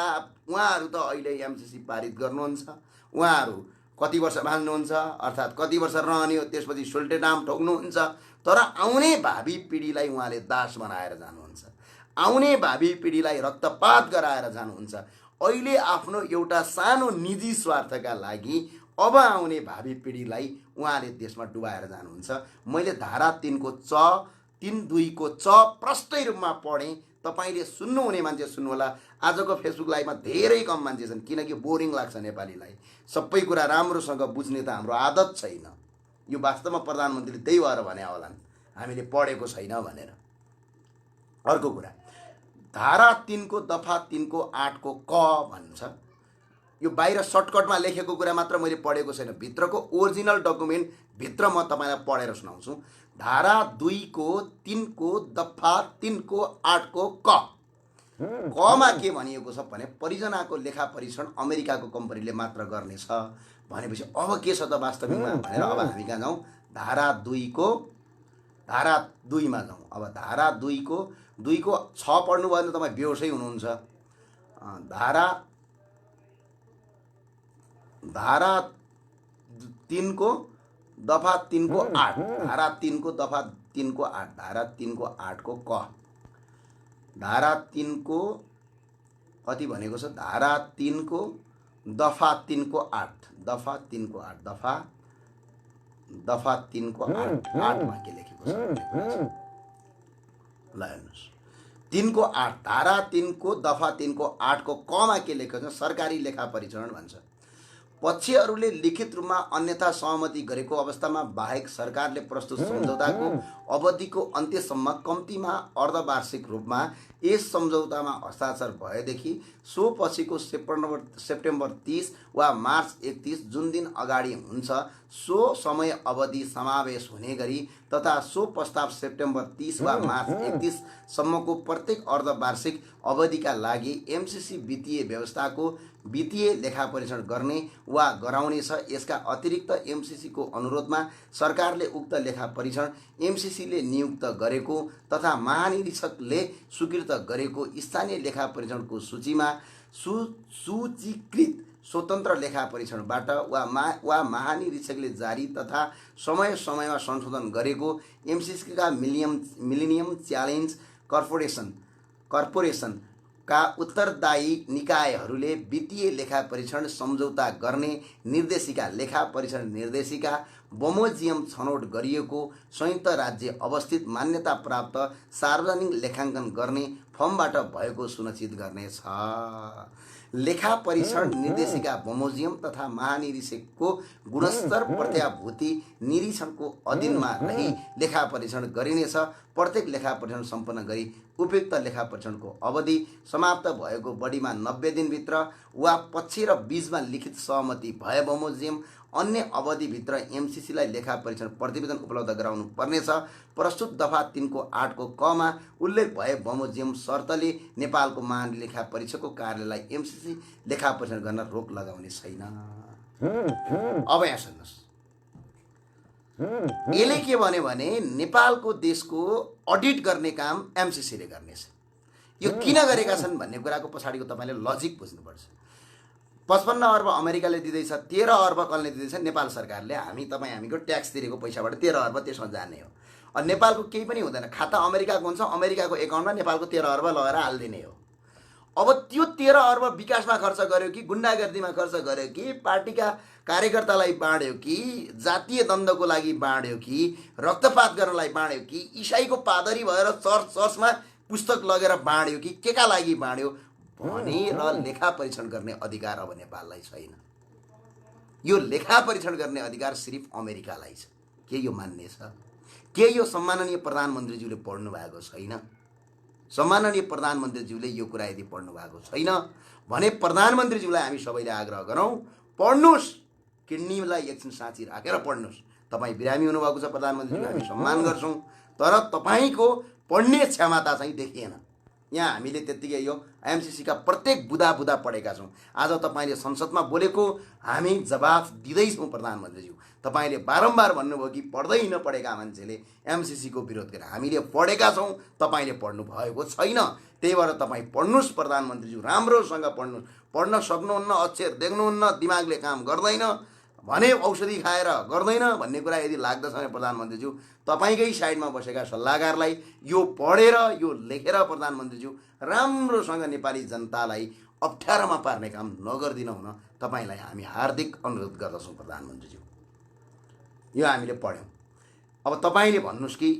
उहाँहरू त अहिले एमसिसी पारित गर्नुहुन्छ, उहाँहरू कति वर्ष बाँच्नुहुन्छ, अर्थात् कति वर्ष रहने हो, त्यसपछि सुल्टे नाम ठोक्नुहुन्छ। तर आउने भावी पिँढीलाई उहाँले दास बनाएर जानुहुन्छ, आउने भावी पिँढीलाई रक्तपात गराएर जानुहुन्छ। अहिले आफ्नो एउटा सानो निजी स्वार्थका लागि अब आउने भावी पिँढीलाई उहाँले देशमा डुबाएर जानुहुन्छ। मैले धारा 3(2) को च प्रष्टै रूपमा पढेँ। तपाईँले सुन्नुहुने मान्छे सुन्नुहोला। आजको फेसबुक लाइभमा धेरै कम मान्छे छन्, किनकि बोरिङ लाग्छ नेपालीलाई। सबै कुरा राम्रोसँग बुझ्ने त हाम्रो आदत छैन। यो वास्तवमा प्रधानमन्त्रीले त्यही भएर भने होलान्, हामीले पढेको छैन भनेर। अर्को कुरा, धारा 3 को दफा 3 को 8 को क भन्छ। यो बाहिर सर्टकटमा लेखेको कुरा मात्र मैले पढेको छैन, भित्रको ओरिजिनल डकुमेन्ट भित्र म तपाईँलाई पढेर सुनाउँछु। धारा 2 को 3 को दफा 3 को 8 को क मा के भनिएको छ भने परियोजनाको लेखा परीक्षण अमेरिकाको कम्पनीले मात्र गर्नेछ भनेपछि अब के छ त वास्तविकमा भनेर अब हामी कहाँ जाउँ, धारा 2 मा जाउँ। अब धारा 2 को 6 पढ्नु भयो भने तपाईँ बेहोसै हुनुहुन्छ। धारा 3 को दफा 3 को 8, धारा 3 को दफा 3 को 8, धारा 3 को 8 को क, धारा 3 को कति भनेको छ, धारा 3 को दफा 3 को 8, दफा 3 को 8, दफा 3 को 8 मा के लेखेको छ ल हेर्नुहोस्। 3 को 8, धारा 3 को दफा 3 को 8 को क मा के लेखेको छ, सरकारी लेखा परीक्षण भन्छ। पक्षहरूले लिखित रूपमा अन्यथा सहमति गरेको अवस्थामा बाहेक सरकारले प्रस्तुत सम्झौताको अवधिको अन्त्यसम्म कम्तीमा अर्धवार्षिक रूपमा यस सम्झौतामा हस्ताक्षर भएदेखि सो पछिको सेप्टेम्बर 30 वा मार्च 31 जुन दिन अगाडि हुन्छ सो समय अवधि समावेश हुने गरी तथा सो प्रस्ताव सेप्टेम्बर 30 वा मार्च 31 सम्मको प्रत्येक अर्धवार्षिक अवधिका लागि एमसिसी वित्तीय व्यवस्थाको वित्तीय लेखा परीक्षण गर्ने वा गराउनेछ। यसका अतिरिक्त एमसिसीको अनुरोधमा सरकारले उक्त लेखा परीक्षण एमसिसीले नियुक्त गरेको तथा महानिरीक्षकले स्वीकृत गरेको स्थानीय लेखा परीक्षणको सूचीमा सूचीकृत स्वतन्त्र लेखा परीक्षणबाट वा महानिरीक्षकले जारी तथा समय समयमा संशोधन गरेको एमसिसीका मिलेनियम च्यालेन्ज कर्पोरेसन का उत्तरदायी निकायहरूले वित्तीय लेखा परीक्षण सम्झौता गर्ने निर्देशिका लेखा परीक्षण निर्देशिका बमोजियम छनौट गरिएको संयुक्त राज्य अवस्थित मान्यता प्राप्त सार्वजनिक लेखाङ्कन गर्ने फर्मबाट भएको सुनिश्चित गर्नेछ। लेखा परीक्षण निर्देशिका बमोजियम तथा महानिरीक्षकको गुणस्तर प्रत्याभूति निरीक्षणको अधीनमा रही लेखा परीक्षण गरिनेछ। प्रत्येक लेखा परीक्षण सम्पन्न गरी उपयुक्त लेखा परीक्षणको अवधि समाप्त भएको बढीमा 90 दिनभित्र वा पक्ष र बीचमा लिखित सहमति भए बमोजियम अन्य अवधिभित्र एमसिसीलाई लेखा परीक्षण प्रतिवेदन उपलब्ध गराउनु पर्नेछ। प्रस्तुत दफा 3 को 8 को क मा उल्लेख भए बमोजियम शर्तले नेपालको महालेखा परीक्षकको कार्यालयलाई एमसिसी लेखा परीक्षण गर्न रोक लगाउने छैन। अब यहाँ सुन्नुहोस्, यसले के भन्यो भने नेपालको देशको अडिट गर्ने काम एमसिसीले गर्नेछ। यो किन गरेका छन् भन्ने कुराको पछाडिको तपाईँले लजिक बुझ्नुपर्छ। 55 अर्ब अमेरिकाले दिँदैछ, 13 अर्ब कसले दिँदैछ, नेपाल सरकारले। हामीको ट्याक्स तिरेको पैसाबाट 13 अर्ब त्यसमा जाने हो। अनि नेपालको केही पनि हुँदैन, खाता अमेरिकाको हुन्छ, अमेरिकाको एकाउन्टमा नेपालको 13 अर्ब लगाएर हालिदिने हो। अब त्यो 13 अर्ब विकासमा खर्च गर्यो कि गुन्डागर्दीमा खर्च गर्यो कि पार्टीका कार्यकर्तालाई बाँड्यो कि जातीय द्वन्द्वको लागि बाँड्यो कि रक्तपात गर्नलाई बाँड्यो कि इसाईको पादरी भएर चर्चमा पुस्तक लगेर बाँड्यो कि केका लागि बाँड्यो भनेर लेखा परीक्षण गर्ने अधिकार अब नेपाललाई छैन। यो लेखा परीक्षण गर्ने अधिकार सिर्फ अमेरिकालाई छ। के यो मान्य छ? के यो सम्माननीय प्रधानमन्त्रीज्यूले पढ्नु भएको छैन? सम्माननीय प्रधानमन्त्रीज्यूले यो कुरा यदि पढ्नु भएको छैन भने प्रधानमन्त्रीज्यूलाई हामी सबैले आग्रह गरौँ, पढ्नुहोस्, किडनीलाई एकछिन साँची राखेर पढ्नुहोस्। तपाईँ बिरामी हुनुभएको छ प्रधानमन्त्रीज्यू, हामी सम्मान गर्छौँ, तर तपाईँको पढ्ने क्षमता चाहिँ देखिएन। यहाँ हामीले त्यत्तिकै यो एमसिसीका प्रत्येक बुदा बुदा पढेका छौँ। आज तपाईँले संसदमा बोलेको हामी जवाफ दिँदैछौँ प्रधानमन्त्रीज्यू। तपाईँले बारम्बार भन्नुभयो कि पढ्दै नपढेका मान्छेले एमसिसीको विरोध गरे। हामीले पढेका छौँ, तपाईँले पढ्नु भएको छैन। त्यही भएर तपाईँ पढ्नुहोस् प्रधानमन्त्रीज्यू, राम्रोसँग पढ्नुहोस्। पढ्न सक्नुहुन्न, अक्षर देख्नुहुन्न, दिमागले काम गर्दैन भने औषधि खाएर गर्दैन भन्ने कुरा यदि लाग्दछ भने प्रधानमन्त्रीज्यू तपाईँकै साइडमा बसेका सल्लाहकारलाई यो पढेर यो लेखेर प्रधानमन्त्रीज्यू राम्रोसँग नेपाली जनतालाई अप्ठ्यारोमा पार्ने काम नगरिदिनु हुन तपाईँलाई हामी हार्दिक अनुरोध गर्दछौँ प्रधानमन्त्रीज्यू। यो हामीले पढ्यौँ। अब तपाईँले भन्नुहोस् कि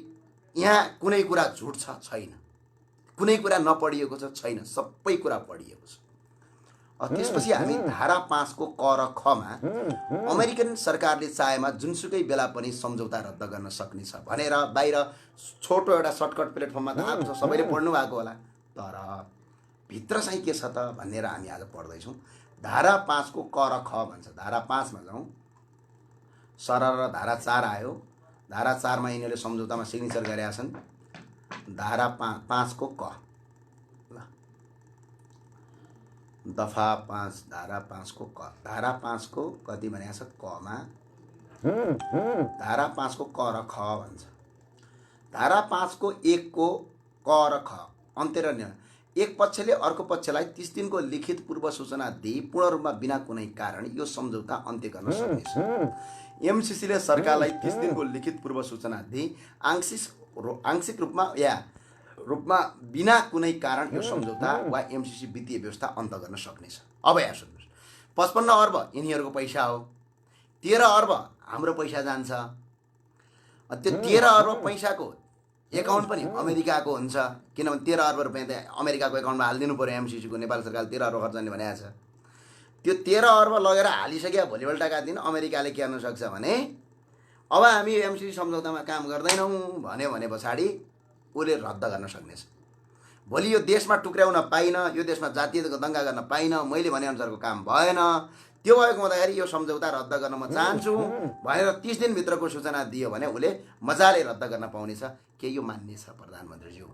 यहाँ कुनै कुरा झुट छ? छैन। कुनै कुरा नपढिएको छ? छैन। सबै कुरा पढिएको छ। त्यसपछि हामी धारा 5 को क र खमा अमेरिकन सरकारले चाहेमा जुनसुकै बेला पनि सम्झौता रद्द गर्न सक्ने छ भनेर बाहिर छोटो एउटा सर्टकट प्लेटफर्ममा त आएको छ, सबैले पढ्नु भएको होला। तर भित्र चाहिँ के छ त भनेर हामी आज पढ्दैछौँ। धारा 5 को क र ख भन्छ। धारा 5 मा जाउँ, सरर धारा 4 आयो। धारा 4 मा यिनीहरूले सम्झौतामा सिग्नेचर गरेका छन्। धारा 5 को क, दफा 5, धारा 5 को क। धारा 5 को कति भनेको छ? क मा धारा 5 को क र ख भन्छ। धारा 5 को 1 को क र ख अन्त्य र निर्णय। एक पक्षले अर्को पक्षलाई 30 दिनको लिखित पूर्व सूचना दिई पूर्ण रूपमा बिना कुनै कारण यो सम्झौता अन्त्य गर्न सक्नेछ। एमसिसीले सरकारलाई 30 दिनको लिखित पूर्व सूचना दिई आंशिक रूपमा बिना कुनै कारण यो सम्झौता वा एमसिसी वित्तीय व्यवस्था अन्त गर्न सक्नेछ। अब यहाँ सुन्नुहोस्, 55 अर्ब यिनीहरूको पैसा हो, 13 अर्ब हाम्रो पैसा जान्छ। त्यो 13 अर्ब पैसाको एकाउन्ट पनि अमेरिकाको हुन्छ, किनभने 13 अर्ब रुपियाँ त अमेरिकाको एकाउन्टमा हालिदिनु पर्यो एमसिसीको। नेपाल सरकारले 13 अर्ब खर्च गर्ने भनेको छ। त्यो 13 अर्ब लगेर हालिसक्यो भोलिपल्टका दिन अमेरिकाले के गर्न सक्छ भने अब हामी एमसिसी सम्झौतामा काम गर्दैनौँ भन्यो भने पछाडि उसले रद्द गर्न सक्नेछ। भोलि यो देशमा टुक्र्याउन पाइन, यो देशमा जातीय दङ्गा गर्न पाइन, मैले भनेअनुसारको काम भएन, त्यो भएको हुँदाखेरि यो सम्झौता रद्द गर्न म चाहन्छु भनेर 30 दिनभित्रको सूचना दियो भने उसले मजाले रद्द गर्न पाउनेछ। के यो मान्य छ प्रधानमन्त्रीज्यू?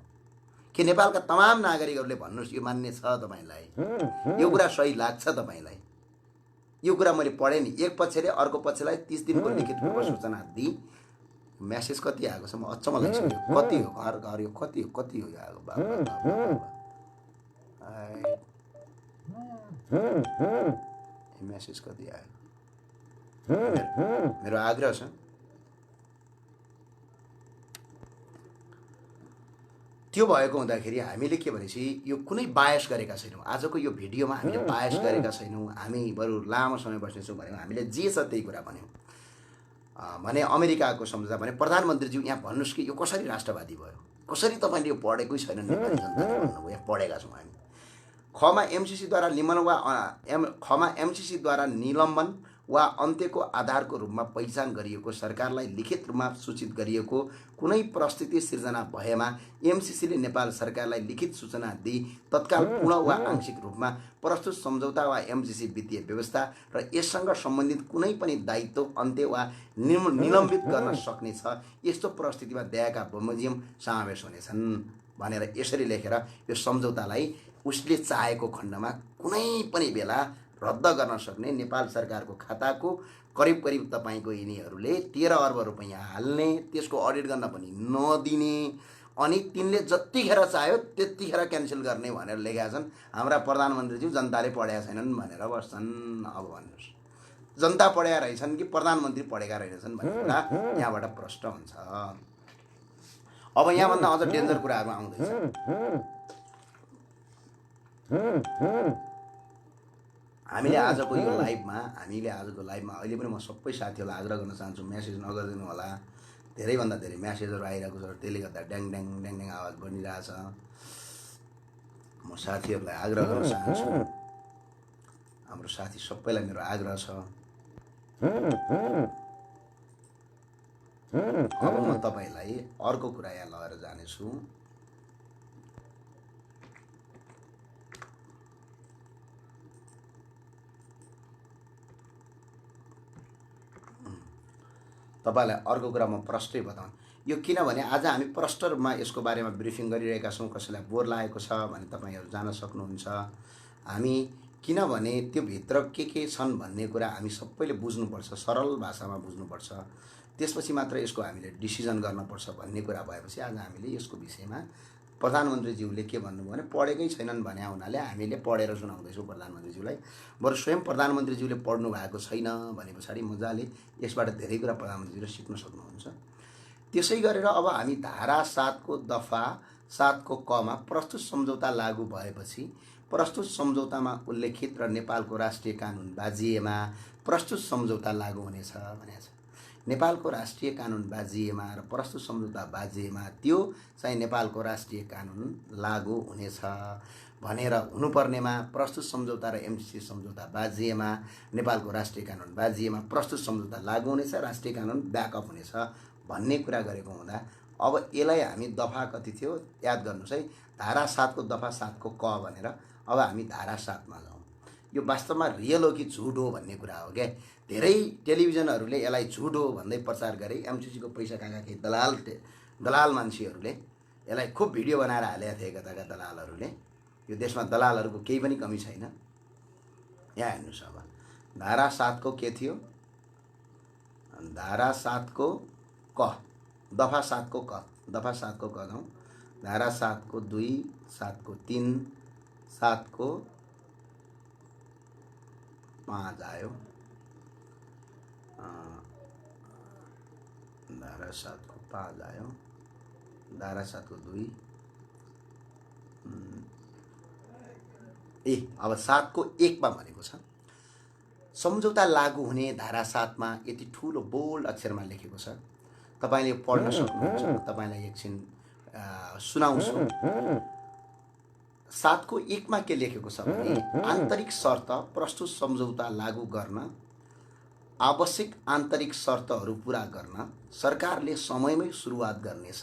के नेपालका तमाम नागरिकहरूले भन्नुहोस्, यो मान्य छ तपाईँलाई? यो कुरा सही लाग्छ तपाईँलाई? यो कुरा मैले पढेँ नि, एक पक्षले अर्को पक्षलाई 30 दिनको लिखित पूर्व सूचना दिई म्यासेज कति आएको छ? म अचम्म लाग्छ। कति हो घर यो कति हो आएको? म्यासेज कति आयो? मेरो आग्रह छ त्यो भएको हुँदाखेरि हामीले के भनेपछि यो कुनै बायस गरेका छैनौँ। आजको यो भिडियोमा हामीले बायस गरेका छैनौँ। हामी बरु लामो समय बस्नेछौँ भन्यौँ। हामीले जे छ त्यही कुरा भन्यौँ। भने अमेरिकाको सम्झौता भने प्रधानमन्त्रीज्यू यहाँ भन्नुहोस् कि यो कसरी राष्ट्रवादी भयो? कसरी तपाईँले यो पढेकै छैन? नेपाली जनताले भन्नुभयो, यहाँ पढेका छौँ हामी। खमा एमसिसीद्वारा निलम्बन वा अन्त्यको आधारको रूपमा पहिचान गरिएको सरकारलाई लिखित रूपमा सूचित गरिएको कुनै परिस्थिति सिर्जना भएमा एमसिसीले नेपाल सरकारलाई लिखित सूचना दिई तत्काल पूर्ण वा आंशिक रूपमा प्रस्तुत सम्झौता वा एमसिसी वित्तीय व्यवस्था र यससँग सम्बन्धित कुनै पनि दायित्व अन्त्य वा निलम्बित गर्न सक्नेछ। यस्तो परिस्थितिमा दयाका बमोजिम समावेश हुनेछन् भनेर यसरी लेखेर यो सम्झौतालाई उसले चाहेको खण्डमा कुनै पनि बेला रद्द गर्न सक्ने नेपाल सरकारको खाताको करिब तपाईँको यिनीहरूले 13 अर्ब रुपैयाँ हाल्ने, त्यसको अडिट गर्न पनि नदिने, अनि तिनले जतिखेर चाह्यो त्यतिखेर क्यान्सल गर्ने भनेर लेखेका छन्। हाम्रा प्रधानमन्त्रीज्यू जनताले पढेका छैनन् भनेर बस्छन्। अब भन्नुहोस्, जनता पढेका रहेछन् कि प्रधानमन्त्री पढेका रहेछन् भन्ने कुरा यहाँबाट प्रश्न हुन्छ। अब यहाँभन्दा अझ डेन्जर कुराहरू आउँदैछ। हामीले आजको लाइभमा अहिले पनि म सबै साथीहरूलाई आग्रह गर्न चाहन्छु, म्यासेज नगरिदिनु होला। धेरैभन्दा धेरै म्यासेजहरू आइरहेको छ, त्यसले गर्दा ड्याङ ड्याङ ड्याङ ड्याङ आवाज बढिरहेछ। म साथीहरूलाई आग्रह गर्न चाहन्छु, हाम्रो साथी सबैलाई मेरो आग्रह छ। अब म तपाईँलाई अर्को कुरा यहाँ लगेर जानेछु। तपाईँलाई अर्को कुरा म प्रष्टै बताउँ। यो किनभने आज हामी प्रष्ट रूपमा यसको बारेमा ब्रिफिङ गरिरहेका छौँ। कसैलाई बोर लागेको छ भने तपाईँहरू जान सक्नुहुन्छ। हामी किनभने त्यो भित्र के छन् भन्ने कुरा हामी सबैले बुझ्नुपर्छ, सरल भाषामा बुझ्नुपर्छ। त्यसपछि मात्र यसको हामीले डिसिजन गर्नुपर्छ भन्ने कुरा भएपछि आज हामीले यसको विषयमा प्रधानमन्त्रीज्यूले के भन्नुभयो भने पढेकै छैनन् भने हुनाले हामीले पढेर सुनाउँदैछौँ प्रधानमन्त्रीज्यूलाई। बरु स्वयं प्रधानमन्त्रीज्यूले पढ्नु भएको छैन भने पछाडि मजाले यसबाट धेरै कुरा प्रधानमन्त्रीज्यूले सिक्न सक्नुहुन्छ। त्यसै गरेर अब हामी धारा 7 को दफा 7 को कमा प्रस्तुत सम्झौता लागू भएपछि प्रस्तुत सम्झौतामा उल्लेखित र नेपालको राष्ट्रिय कानुन बाजिएमा प्रस्तुत सम्झौता लागू हुनेछ भनेको छ। नेपालको राष्ट्रिय कानुन बाजिएमा र प्रस्तुत सम्झौता बाजिएमा त्यो चाहिँ नेपालको राष्ट्रिय कानुन लागू हुनेछ भनेर हुनुपर्नेमा प्रस्तुत सम्झौता र एमसिसी सम्झौता बाजिएमा नेपालको राष्ट्रिय कानुन बाजिएमा प्रस्तुत सम्झौता लागू हुनेछ, राष्ट्रिय कानुन ब्याकअप हुनेछ भन्ने कुरा गरेको हुँदा अब यसलाई हामी दफा कति थियो याद गर्नुहोस् है। धारा 7 को दफा 7 को क भनेर अब हामी धारा 7 मा जाउँ। यो वास्तवमा रियल हो कि झुट हो भन्ने कुरा हो क्या। धेरै टेलिभिजनहरूले यसलाई झुट हो भन्दै प्रचार गरे। एमसिसी को पैसा कहाँ केही दलाल मान्छेहरूले यसलाई खुब भिडियो बनाएर हालेका थिए कताका दलालहरूले। यो देशमा दलालहरूको केही पनि कमी छैन। यहाँ हेर्नुहोस् अब धारा 7 को के थियो, धारा 7 को क दफा 7 को क, दफा 7 को क जाउँ। धारा 7 को 2, 7 को 3, 7 को 5 आयो। धारा 7 को 5 आयो, धारा 7 को 2 अब 7 को 1 मा भनेको छ सम्झौता लागू हुने धारा 7 मा यति ठुलो बोल्ड अक्षरमा लेखेको छ। तपाईले पढ्न सक्नुहुन्छ। तपाईलाई एकछिन सुनाउँछु। 7 को 1 मा के लेखेको छ भने आन्तरिक शर्त प्रस्तुत सम्झौता लागू गर्न आवश्यक आन्तरिक शर्तहरू पूरा गर्न सरकारले समयमै सुरुवात गर्नेछ।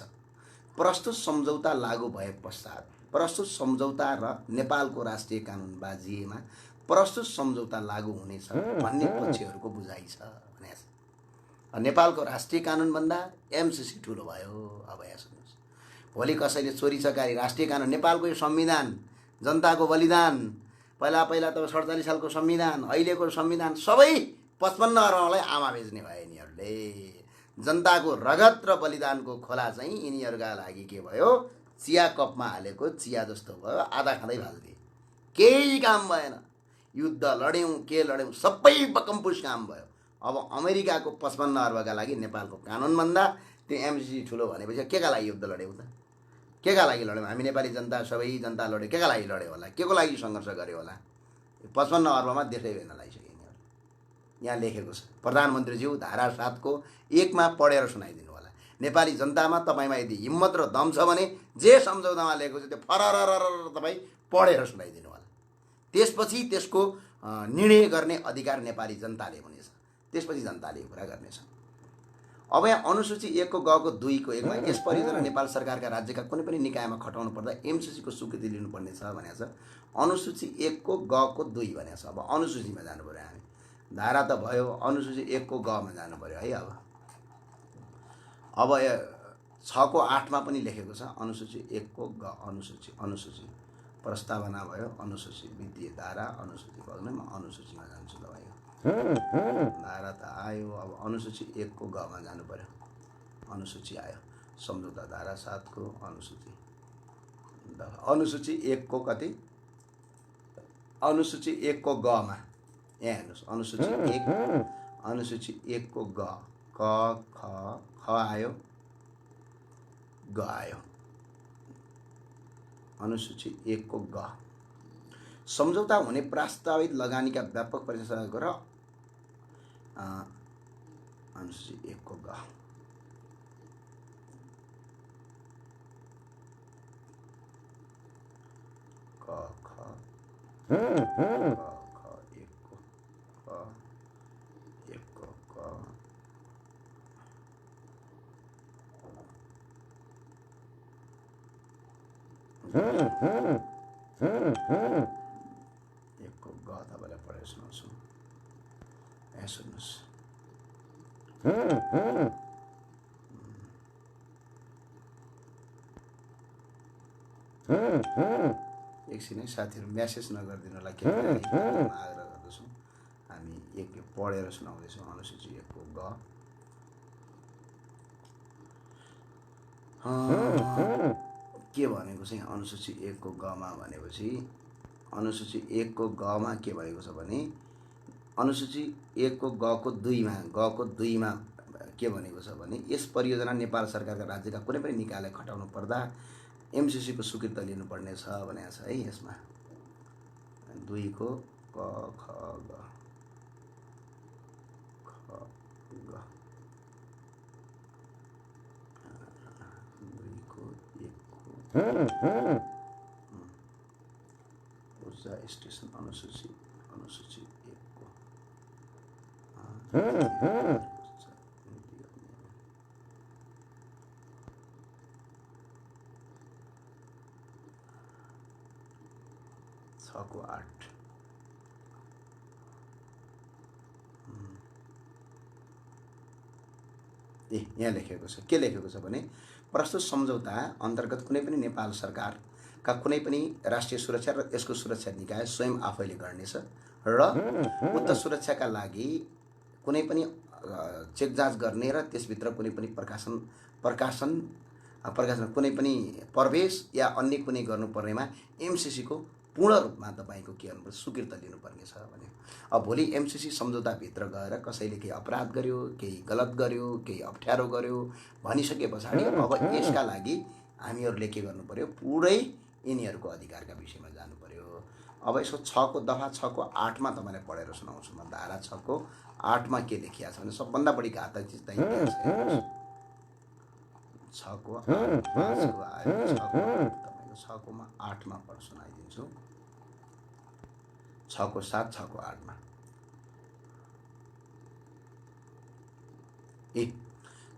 प्रस्तुत सम्झौता लागू भए पश्चात प्रस्तुत सम्झौता र नेपालको राष्ट्रिय कानुन बाजिएमा प्रस्तुत सम्झौता लागू हुनेछ भन्ने पक्षहरूको बुझाइ छ भनेछ। नेपालको राष्ट्रिय कानुन भन्दा एमसिसी ठुलो भयो। अब यहाँ सुन्नुहोस्, भोलि कसैले चोरी चकारी राष्ट्रिय कानुन नेपालको यो संविधान जनताको बलिदान पहिला त 47 सालको संविधान अहिलेको संविधान सबै 55 अर्बलाई आमा बेच्ने भए यिनीहरूले। जनताको रगत र बलिदानको खोला चाहिँ यिनीहरूका लागि के भयो, चिया कपमा हालेको चिया जस्तो भयो। आधा खाँदै फाल्दिए, केही काम भएन। युद्ध लड्यौँ के लड्यौँ सबै बकम्पुस काम भयो। अब अमेरिकाको 55 अर्बका लागि नेपालको कानुन भन्दा त्यो एमसिसी ठुलो भनेपछि केका लागि युद्ध लड्यौँ त? केका लागि लड्यौँ? हामी नेपाली जनता सबै जनता लड्यो केका लागि लड्यो होला? केको लागि सङ्घर्ष गर्यो होला? 55 अर्बमा देशै हेर्न लागिसक्यो। यहाँ लेखेको छ। प्रधानमन्त्रीज्यू धारा 7 को 1 मा पढेर सुनाइदिनु होला। नेपाली जनतामा तपाईमा यदि हिम्मत र दम छ भने जे सम्झौतामा लेखेको छ त्यो फरररर तपाईँ पढेर सुनाइदिनु होला। त्यसपछि त्यसको निर्णय गर्ने अधिकार नेपाली जनताले हुनेछ। त्यसपछि जनताले यो कुरा गर्नेछ। अब यहाँ अनुसूची 1 को ग को 2 को 1 मा यस परिधिमा नेपाल सरकारका राज्यका कुनै पनि निकायमा खटाउनु पर्दा एमसिसी को स्वीकृति लिनुपर्ने छ भनेको छ। अनुसूची 1 को ग को 2 भनेको छ। अब अनुसूचीमा जानु पर्यो हामी। धारा त भयो, अनुसूची 1 को ग मा जानु पर्यो है। अब 6 को 8 मा पनि लेखेको छ अनुसूची 1 को ग अनुसूची प्रस्तावना भयो, अनुसूची वित्तीय धारा, अनुसूची बग्ने म अनुसूचीमा जान्छु तपाईको। धारा त आयो। अब अनुसूची 1 को ग मा जानु पर्यो। अनुसूची आयो। सम्झौता धारा 7 को अनुसूची 1 को कति? अनुसूची 1 को ग मा यहाँ हेर्नुहोस्। अनुसूची 1 को ग क ख आयो, ग आयो। अनुसूची 1 को ग सम्झौता हुने प्रस्तावित लगानीका व्यापक परिचालन गरेर अनुसूची 1 को ग क ख 1 को क 1 को ग तपाईँलाई पढेर सुनाउँछु। यहाँ सुन्नुहोस्। एकछिन है साथीहरू म्यासेज नगरिदिनु होला के आग्रह गर्दछौँ। हामी एक पढेर सुनाउँदैछौँ अनुसूची 1 को ग। के भनेको चाहिँ अनुसूची 1 को ग मा भनेपछि अनुसूची 1 को ग मा के भनेको छ भने अनुसूची 1 को ग को 2 मा के भनेको छ भने यस परियोजना नेपाल सरकारका राज्यका कुनै पनि निकायलाई खटाउनु पर्दा एमसीसी को स्वीकृति लिनुपर्ने छ भनेको छ है। यसमा 2 को क ख ग ऊर्जा स्टेशन अनुसूची 1 को 6 को 8 यहाँ लेखेको छ। के लेखेको छ भने प्रस्तुत सम्झौता अन्तर्गत कुनै पनि नेपाल सरकारका कुनै पनि राष्ट्रिय सुरक्षा र यसको सुरक्षा निकाय स्वयं आफैले गर्नेछ र उक्त सुरक्षाका लागि कुनै पनि चेक जाँच गर्ने र त्यसभित्र कुनै पनि प्रकाशन कुनै पनि प्रवेश या अन्य कुनै गर्नुपर्नेमा एमसीसी को पूर्ण रूपमा तपाईको के गर्नु स्वीकृति लिनुपर्ने छ भने अब भोलि एमसीसी सम्झौताभित्र गएर कसैले केही अपराध गर्यो, केही गलत गर्यो, केही अप्ठ्यारो गर्यो भनिसके पछाडि अब यसका लागि हामीहरूले के गर्नु पर्यो, पुरै यिनीहरूको अधिकारका विषयमा जानु पर्यो। अब यसको 6 को दफा 6 को 8 मा तपाईलाई पढेर सुनाउँछु म। धारा 6 को 8 मा के लेखिएको छ भने सबभन्दा बढी घातक चिज त्यही छ। 6 को 8 5 को आयो 6 को तपाईको 6 को मा 8 मा पढ सुनाइदिन्छु। 6 को 7 6 को 8 मा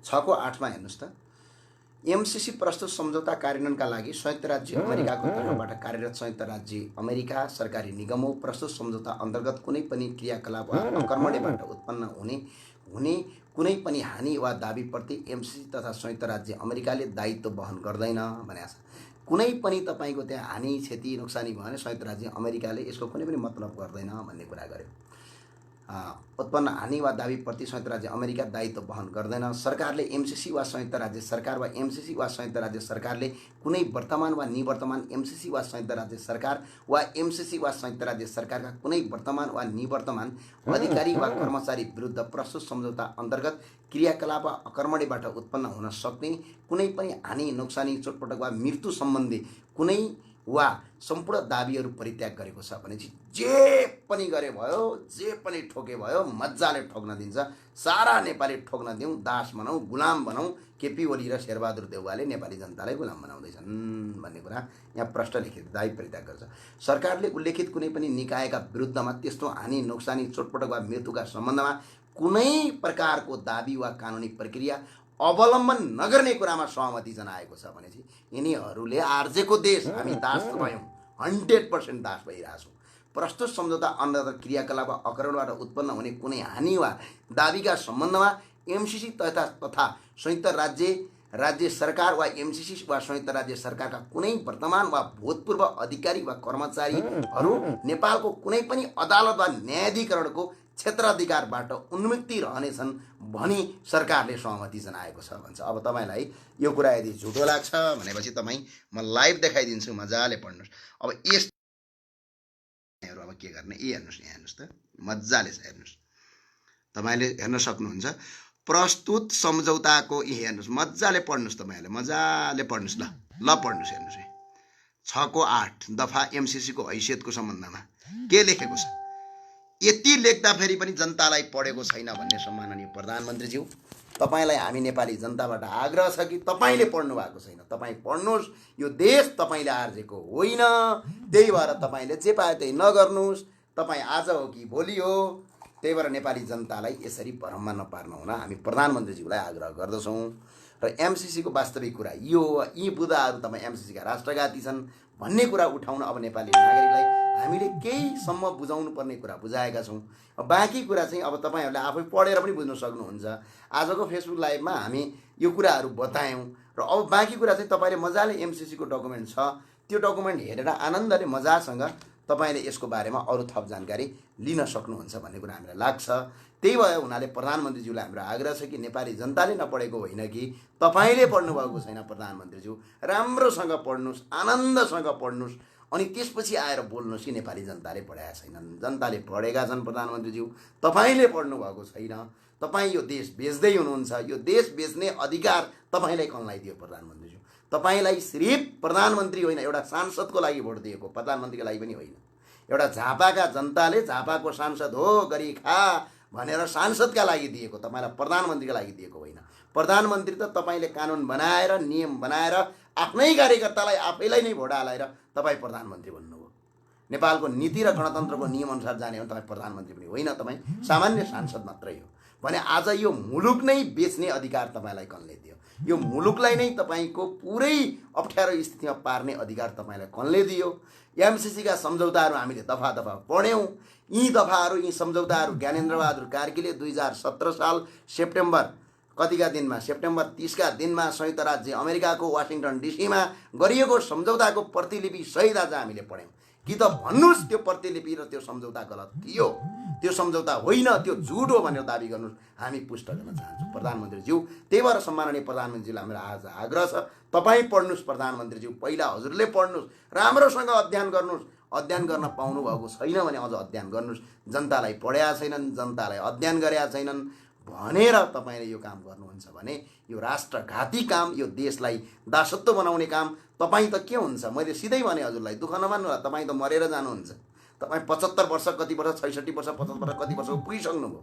6 को 8 मा हेर्नुस् त। एमसीसी प्रस्तुत सम्झौता कार्यान्वयनका लागि संयुक्त राज्य अमेरिकाको तर्फबाट कार्यरत संयुक्त राज्य अमेरिका सरकारी निगम हो। प्रस्तुत सम्झौता अन्तर्गत कुनै पनि क्रियाकलाप वा अकर्मण्यबाट उत्पन्न हुने कुनै पनि हानि वा दाबीप्रति एमसीसी तथा संयुक्त राज्य अमेरिकाले दायित्व वहन गर्दैन भनेको छ। कुनै पनि तपाईको त्यहाँ हानि क्षति नोक्सानी भयो भने संयुक्त राज्य अमेरिकाले यसको कुनै पनि मतलब गर्दैन भन्ने कुरा गर्यो। उत्पन्न हानि वा दाबीप्रति संयुक्त राज्य अमेरिका दायित्व वहन गर्दैन। सरकारले एमसीसी वा संयुक्त राज्य सरकार वा एमसीसी वा संयुक्त राज्य सरकारले कुनै वर्तमान वा निवर्तमान एमसीसी वा संयुक्त राज्य सरकार वा एमसीसी वा संयुक्त राज्य सरकारका कुनै वर्तमान वा निवर्तमान अधिकारी वा कर्मचारी विरुद्ध प्रस्तुत सम्झौता अन्तर्गत क्रियाकलाप वा अकर्मण्यबाट उत्पन्न हुन सक्ने कुनै पनि हानि नोक्सानी चोटपटक वा मृत्यु सम्बन्धी कुनै वा सम्पूर्ण दाबीहरू परित्याग गरेको छ भने जे पनि गरे भयो, जे पनि ठोके भयो, मजाले ठोक्न दिन्छ। सारा नेपाली ठोक्न दिउँ, दास बनाऊ, गुलाम बनाऊ। केपी ओली र शेरबहादुर देउवाले नेपाली जनतालाई गुलाम बनाउँदैछन् भन्ने कुरा यहाँ प्रश्न लेखित दाबी परित्याग गर्छ। सरकारले उल्लेखित कुनै पनि निकायका विरुद्धमा त्यस्तो हानि नोक्सानी चोटपटक वा मृत्युका सम्बन्धमा कुनै प्रकारको दाबी वा कानुनी प्रक्रिया अवलम्बन नगर्ने कुरामा सहमति जनाएको छ भनेपछि यिनीहरूले आर्जेको देश हामी दास भयौँ, 100% दास भइरहेछौँ। प्रस्तुत सम्झौता अन्तर्गत क्रियाकलाप अकर्मणबाट उत्पन्न हुने कुनै हानि वा दाबीका सम्बन्धमा एमसीसी तथा संयुक्त राज्य सरकार वा एमसीसी वा संयुक्त राज्य सरकारका कुनै वर्तमान वा भूतपूर्व अधिकारी वा कर्मचारीहरू नेपालको कुनै पनि अदालत वा न्यायाधिकरणको क्षेत्राधिकारबाट उन्मुक्ति रहनेछन् भनी सरकारले सहमति जनाएको छ भन्छ। अब तपाईलाई यो कुरा यदि झुटो लाग्छ भनेपछि तपाईँ म लाइभ देखाइदिन्छु, मजाले पढ्नुस्। अब अब के गर्ने हेर्नुस्, यहाँ हेर्नुस् त, मजाले हेर्नुस्, तपाईले हेर्न सक्नुहुन्छ। प्रस्तुत सम्झौताको हेर्नुस्, मजाले पढ्नुस्, तपाईहरुले मजाले पढ्नुस्। ल पढ्नुस्, हेर्नुस्। 6 को 8 दफा एमसीसी को हैसियतको सम्बन्धमा के लेखेको छ। यति लेख्दा फेरि पनि जनतालाई पढेको छैन भन्ने सम्माननीय प्रधानमन्त्रीज्यू, तपाईलाई हामी नेपाली जनताबाट आग्रह छ कि तपाईले पढ्नु भएको छैन। तपाई पढ्नुस्, यो देश तपाईले आर्जेको होइन। त्यही भएर तपाईले जे पाए त्यही नगर्नुस्। तपाई आज हो कि भोलि हो। त्यही भएर नेपाली जनतालाई यसरी भ्रममा नपार्न हुन हामी प्रधानमन्त्रीज्यूलाई आग्रह गर्दछौँ। र एमसीसी को वास्तविक कुरा यो, यी बुदाहरू तपाईँ एमसीसी का राष्ट्रघाती छन् भन्ने कुरा उठाउन अब नेपाली नागरिकलाई हामीले केहीसम्म बुझाउनु पर्ने कुरा बुझाएका छौँ। बाँकी कुरा चाहिँ अब तपाईहरूले आफै पढेर पनि बुझ्न सक्नुहुन्छ। आजको फेसबुक लाइभमा हामी यो कुराहरू बतायौँ र अब बाँकी कुरा चाहिँ तपाईँले मजाले एमसिसीको डकुमेन्ट छ, त्यो डकुमेन्ट हेरेर आनन्दले मजासँग तपाईँले यसको बारेमा अरू थप जानकारी लिन सक्नुहुन्छ भन्ने कुरा हामीलाई लाग्छ। त्यही भएर हुनाले प्रधानमन्त्रीज्यूलाई हाम्रो आग्रह छ कि नेपाली जनताले नपढेको होइन कि तपाईँले पढ्नुभएको छैन प्रधानमन्त्रीज्यू, राम्रोसँग पढ्नुहोस्, आनन्दसँग पढ्नुहोस्, अनि त्यसपछि आएर बोल्नुहोस् कि नेपाली जनताले पढाएका छैनन्। जनताले पढेका छन् प्रधानमन्त्रीज्यू, तपाईँले पढ्नुभएको छैन। तपाईँ यो देश बेच्दै हुनुहुन्छ, यो देश बेच्ने अधिकार तपाईँलाई कसलाई दियो प्रधानमन्त्रीज्यू? तपाईँलाई सिर्फ प्रधानमन्त्री होइन, एउटा सांसदको लागि भोट दिएको, प्रधानमन्त्रीको लागि पनि होइन। एउटा झापाका जनताले झापाको सांसद हो गरी खा भनेर सांसदका लागि दिएको, तपाईँलाई प्रधानमन्त्रीका लागि दिएको होइन। प्रधानमन्त्री त तपाईँले कानुन बनाएर नियम बनाएर आफ्नै कार्यकर्तालाई आफैलाई नै भोट हालेर तपाईँ प्रधानमन्त्री भन्नुभयो। नेपालको नीति र गणतन्त्रको नियमअनुसार जाने हो भने तपाईँ प्रधानमन्त्री पनि होइन, तपाईँ सामान्य सांसद मात्रै हो। भने आज यो मुलुक नै बेच्ने अधिकार तपाईँलाई कसले दियो? यो मुलुकलाई नै तपाईँको पुरै अप्ठ्यारो स्थितिमा पार्ने अधिकार तपाईँलाई कसले दियो? एमसिसीका सम्झौताहरू हामीले दफा दफा पढ्यौँ। यी दफाहरू, यी सम्झौताहरू ज्ञानेन्द्रबहादुर कार्कीले 2017 साल सेप्टेम्बर कतिका दिनमा, सेप्टेम्बर 30 का दिनमा संयुक्त राज्य अमेरिकाको वासिङटन डिसीमा गरिएको सम्झौताको प्रतिलिपि सहित आज हामीले पढ्यौँ। कि त भन्नुहोस् त्यो प्रतिलिपि र त्यो सम्झौता गलत थियो, त्यो सम्झौता होइन, त्यो झुट हो भनेर दाबी गर्नुहोस्, हामी पुष्ट गर्न चाहन्छौँ प्रधानमन्त्रीज्यू। त्यही भएर सम्माननीय प्रधानमन्त्रीज्यूलाई हाम्रो आज आग्रह छ, तपाईँ पढ्नुहोस् प्रधानमन्त्रीज्यू, पहिला हजुरले पढ्नुहोस्, राम्रोसँग अध्ययन गर्नुहोस्। अध्ययन गर्न पाउनुभएको छैन भने अझ अध्ययन गर्नुहोस्। जनतालाई पढेका छैनन्, जनतालाई अध्ययन गरेका छैनन् भनेर तपाईँले यो काम गर्नुहुन्छ भने यो राष्ट्रघाती काम, यो देशलाई दासत्व बनाउने काम तपाईँ त के हुन्छ? मैले सिधै भने हजुरलाई, दुःख नमान्नु होला, तपाईँ त मरेर जानुहुन्छ। तपाईँ 75 वर्ष, कति वर्ष, 66 वर्ष, 50 वर्ष, कति वर्षको पुगिसक्नुभयो।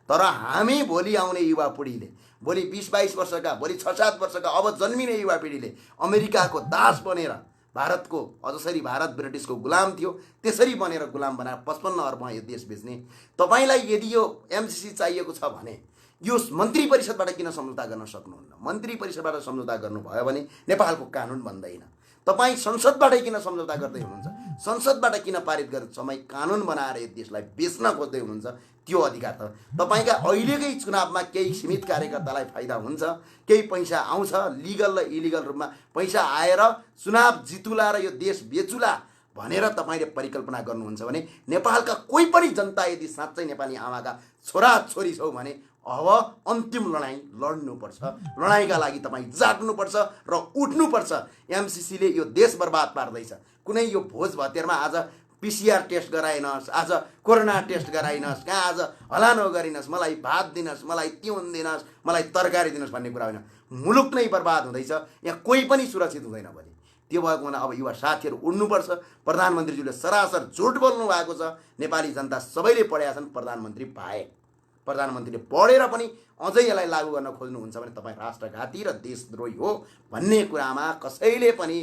तर हामी भोलि आउने युवा पिँढीले, भोलि 20-22 वर्षका, भोलि 6-7 वर्षका अब जन्मिने युवा पिँढीले अमेरिकाको दास बनेर भारतको, जसरी भारत ब्रिटिसको गुलाम थियो त्यसरी बनेर गुलाम बनाएर 55 अर्बमा यो देश बेच्ने। तपाईँलाई यदि यो एमसिसी चाहिएको छ भने यो मन्त्री परिषदबाट किन सम्झौता गर्न सक्नुहुन्न? मन्त्री परिषदबाट सम्झौता गर्नुभयो भने नेपालको कानुन बन्दैन। तपाईँ संसदबाटै किन सम्झौता गर्दै हुनुहुन्छ? संसदबाट किन पारित गरेर तपाईँ कानुन बनाएर यो देशलाई बेच्न खोज्दै हुनुहुन्छ? त्यो अधिकार त तपाईँका अहिलेकै चुनावमा केही सीमित कार्यकर्तालाई फाइदा हुन्छ, केही पैसा आउँछ, लिगल र इलिगल रूपमा पैसा आएर चुनाव जितुला र यो देश बेचुला भनेर तपाईँले परिकल्पना गर्नुहुन्छ भने नेपालका कोही पनि जनता यदि साँच्चै नेपाली आमाका छोराछोरी छौ भने अब अन्तिम लडाइँ लड्नुपर्छ। लडाइँका लागि तपाईँ जाग्नुपर्छ र उठ्नुपर्छ। एमसिसीले यो देश बर्बाद पार्दैछ। कुनै यो भोज भतेरमा आज पिसिआर टेस्ट गराइनस्, आज कोरोना टेस्ट गराइनस्, कहाँ आज हलानो गरिनस्, मलाई भात दिनुहोस्, मलाई तिउन दिनुहोस्, मलाई तरकारी दिनुहोस् भन्ने कुरा होइन। मुलुक नै बर्बाद हुँदैछ, यहाँ कोही पनि सुरक्षित हुँदैन भने। त्यो भएको हुँदा अब युवा साथीहरू उड्नुपर्छ। प्रधानमन्त्रीज्यूले सरासर झुट बोल्नु भएको छ। नेपाली जनता सबैले पढेका छन्, प्रधानमन्त्री पाए। प्रधानमन्त्रीले पढेर पनि अझै यसलाई लागू गर्न खोज्नुहुन्छ भने तपाईँ राष्ट्रघाती र देशद्रोही हो भन्ने कुरामा कसैले पनि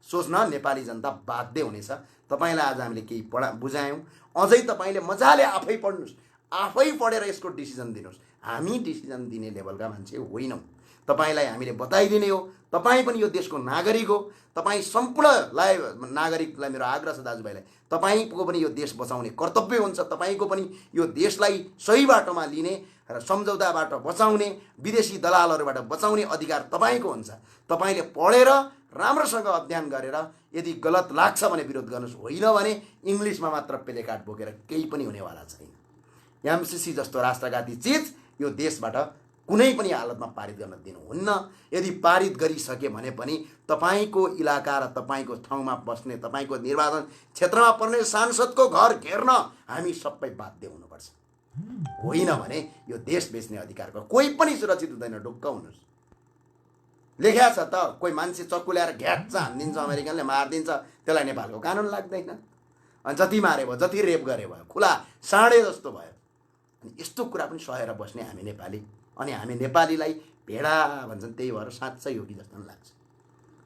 सोच्न नेपाली जनता बाध्य हुनेछ। तपाईँलाई आज हामीले केही बुझायौँ। अझै तपाईँले मजाले आफै पढ्नुहोस्, आफै पढेर यसको डिसिजन दिनुहोस्। हामी डिसिजन दिने लेभलका मान्छे होइनौँ। तपाईँलाई हामीले बताइदिने हो। तपाईँ पनि यो देशको नागरिक हो। तपाईँ सम्पूर्णलाई नागरिकलाई मेरो आग्रह छ दाजुभाइलाई, तपाईँको पनि यो देश बचाउने कर्तव्य हुन्छ। तपाईँको पनि यो देशलाई सही बाटोमा लिने र सम्झौताबाट बचाउने, विदेशी दलालहरूबाट बचाउने अधिकार तपाईँको हुन्छ। तपाईँले पढेर राम्रोसँग अध्ययन गरेर यदि गलत लाग्छ भने विरोध गर्नुहोस्, होइन भने इङ्ग्लिसमा मात्र प्लेकार्ड बोकेर केही पनि हुनेवाला छैन। एमसिसी जस्तो राष्ट्रघाती चिज यो देशबाट कुनै पनि हालतमा पारित गर्न दिनुहुन्न। यदि पारित गरिसके भने पनि तपाईँको इलाका र तपाईँको ठाउँमा बस्ने, तपाईँको निर्वाचन क्षेत्रमा पर्ने सांसदको घर घेर्न हामी सबै बाध्य हुनुपर्छ। होइन भने यो देश बेच्ने अधिकारको कोही पनि सुरक्षित हुँदैन। ढुक्क हुनुहोस्। लेख्या छ त, कोही मान्छे चक्कु ल्याएर घ्याच्च हानिदिन्छ, अमेरिकनले मारिदिन्छ, त्यसलाई नेपालको कानुन लाग्दैन। अनि जति मारे भयो, जति रेप गरे भयो, खुला साँडे जस्तो भयो। अनि यस्तो कुरा पनि सहेर बस्ने हामी नेपाली, अनि हामी नेपालीलाई भेडा भन्छन्, त्यही भएर साँच्चै हो कि जस्तो लाग्छ।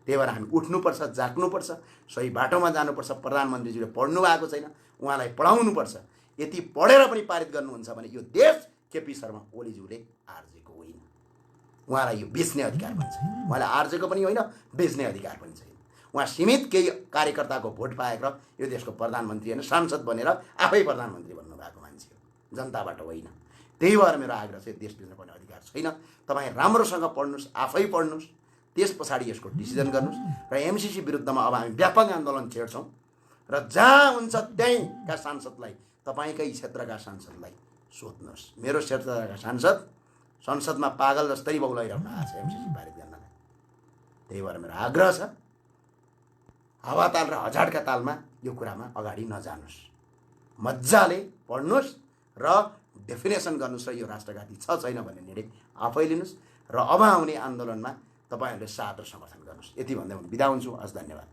त्यही भएर हामी उठ्नुपर्छ, जाग्नुपर्छ, सही बाटोमा जानुपर्छ। प्रधानमन्त्रीज्यूले पढ्नु भएको छैन, उहाँलाई पढाउनुपर्छ। यति पढेर पनि पारित गर्नुहुन्छ भने यो देश केपी शर्मा ओलीज्यूले आर्जेको होइन। उहाँलाई यो बेच्ने अधिकार पनि छैन। उहाँलाई आर्जेको पनि होइन, बेच्ने अधिकार पनि छैन। उहाँ सीमित केही कार्यकर्ताको भोट पाएर यो देशको प्रधानमन्त्री होइन, सांसद बनेर आफै प्रधानमन्त्री बन्नुभएको मान्छे हो, जनताबाट होइन। त्यही भएर मेरो आग्रह चाहिँ देश बेच्न पर्ने अधिकार छैन। तपाईँ राम्रोसँग पढ्नुहोस्, आफै पढ्नुहोस्, त्यस पछाडि यसको डिसिजन गर्नुहोस् र एमसिसी विरुद्धमा अब हामी व्यापक आन्दोलन छेड्छौँ र जहाँ हुन्छ त्यहीँका सांसदलाई तपाईँकै क्षेत्रका सांसदलाई सोध्नुहोस्। मेरो क्षेत्रका सांसद संसदमा पागल जस्तै बौलाइरहनु भएको छ एमसिसी पारित गर्नलाई। त्यही भएर मेरो आग्रह छ हावाताल र हजाडका तालमा यो कुरामा अगाडि नजानुहोस्, मजाले पढ्नुहोस् र डेफिनेसन गर्नुहोस् र यो राष्ट्रघाती छ छैन भन्ने निर्णय आफै लिनुहोस् र अब आउने आन्दोलनमा तपाईँहरूले साथ र समर्थन गर्नुहोस्। यति भन्दै म बिदा हुन्छु। हस्, धन्यवाद।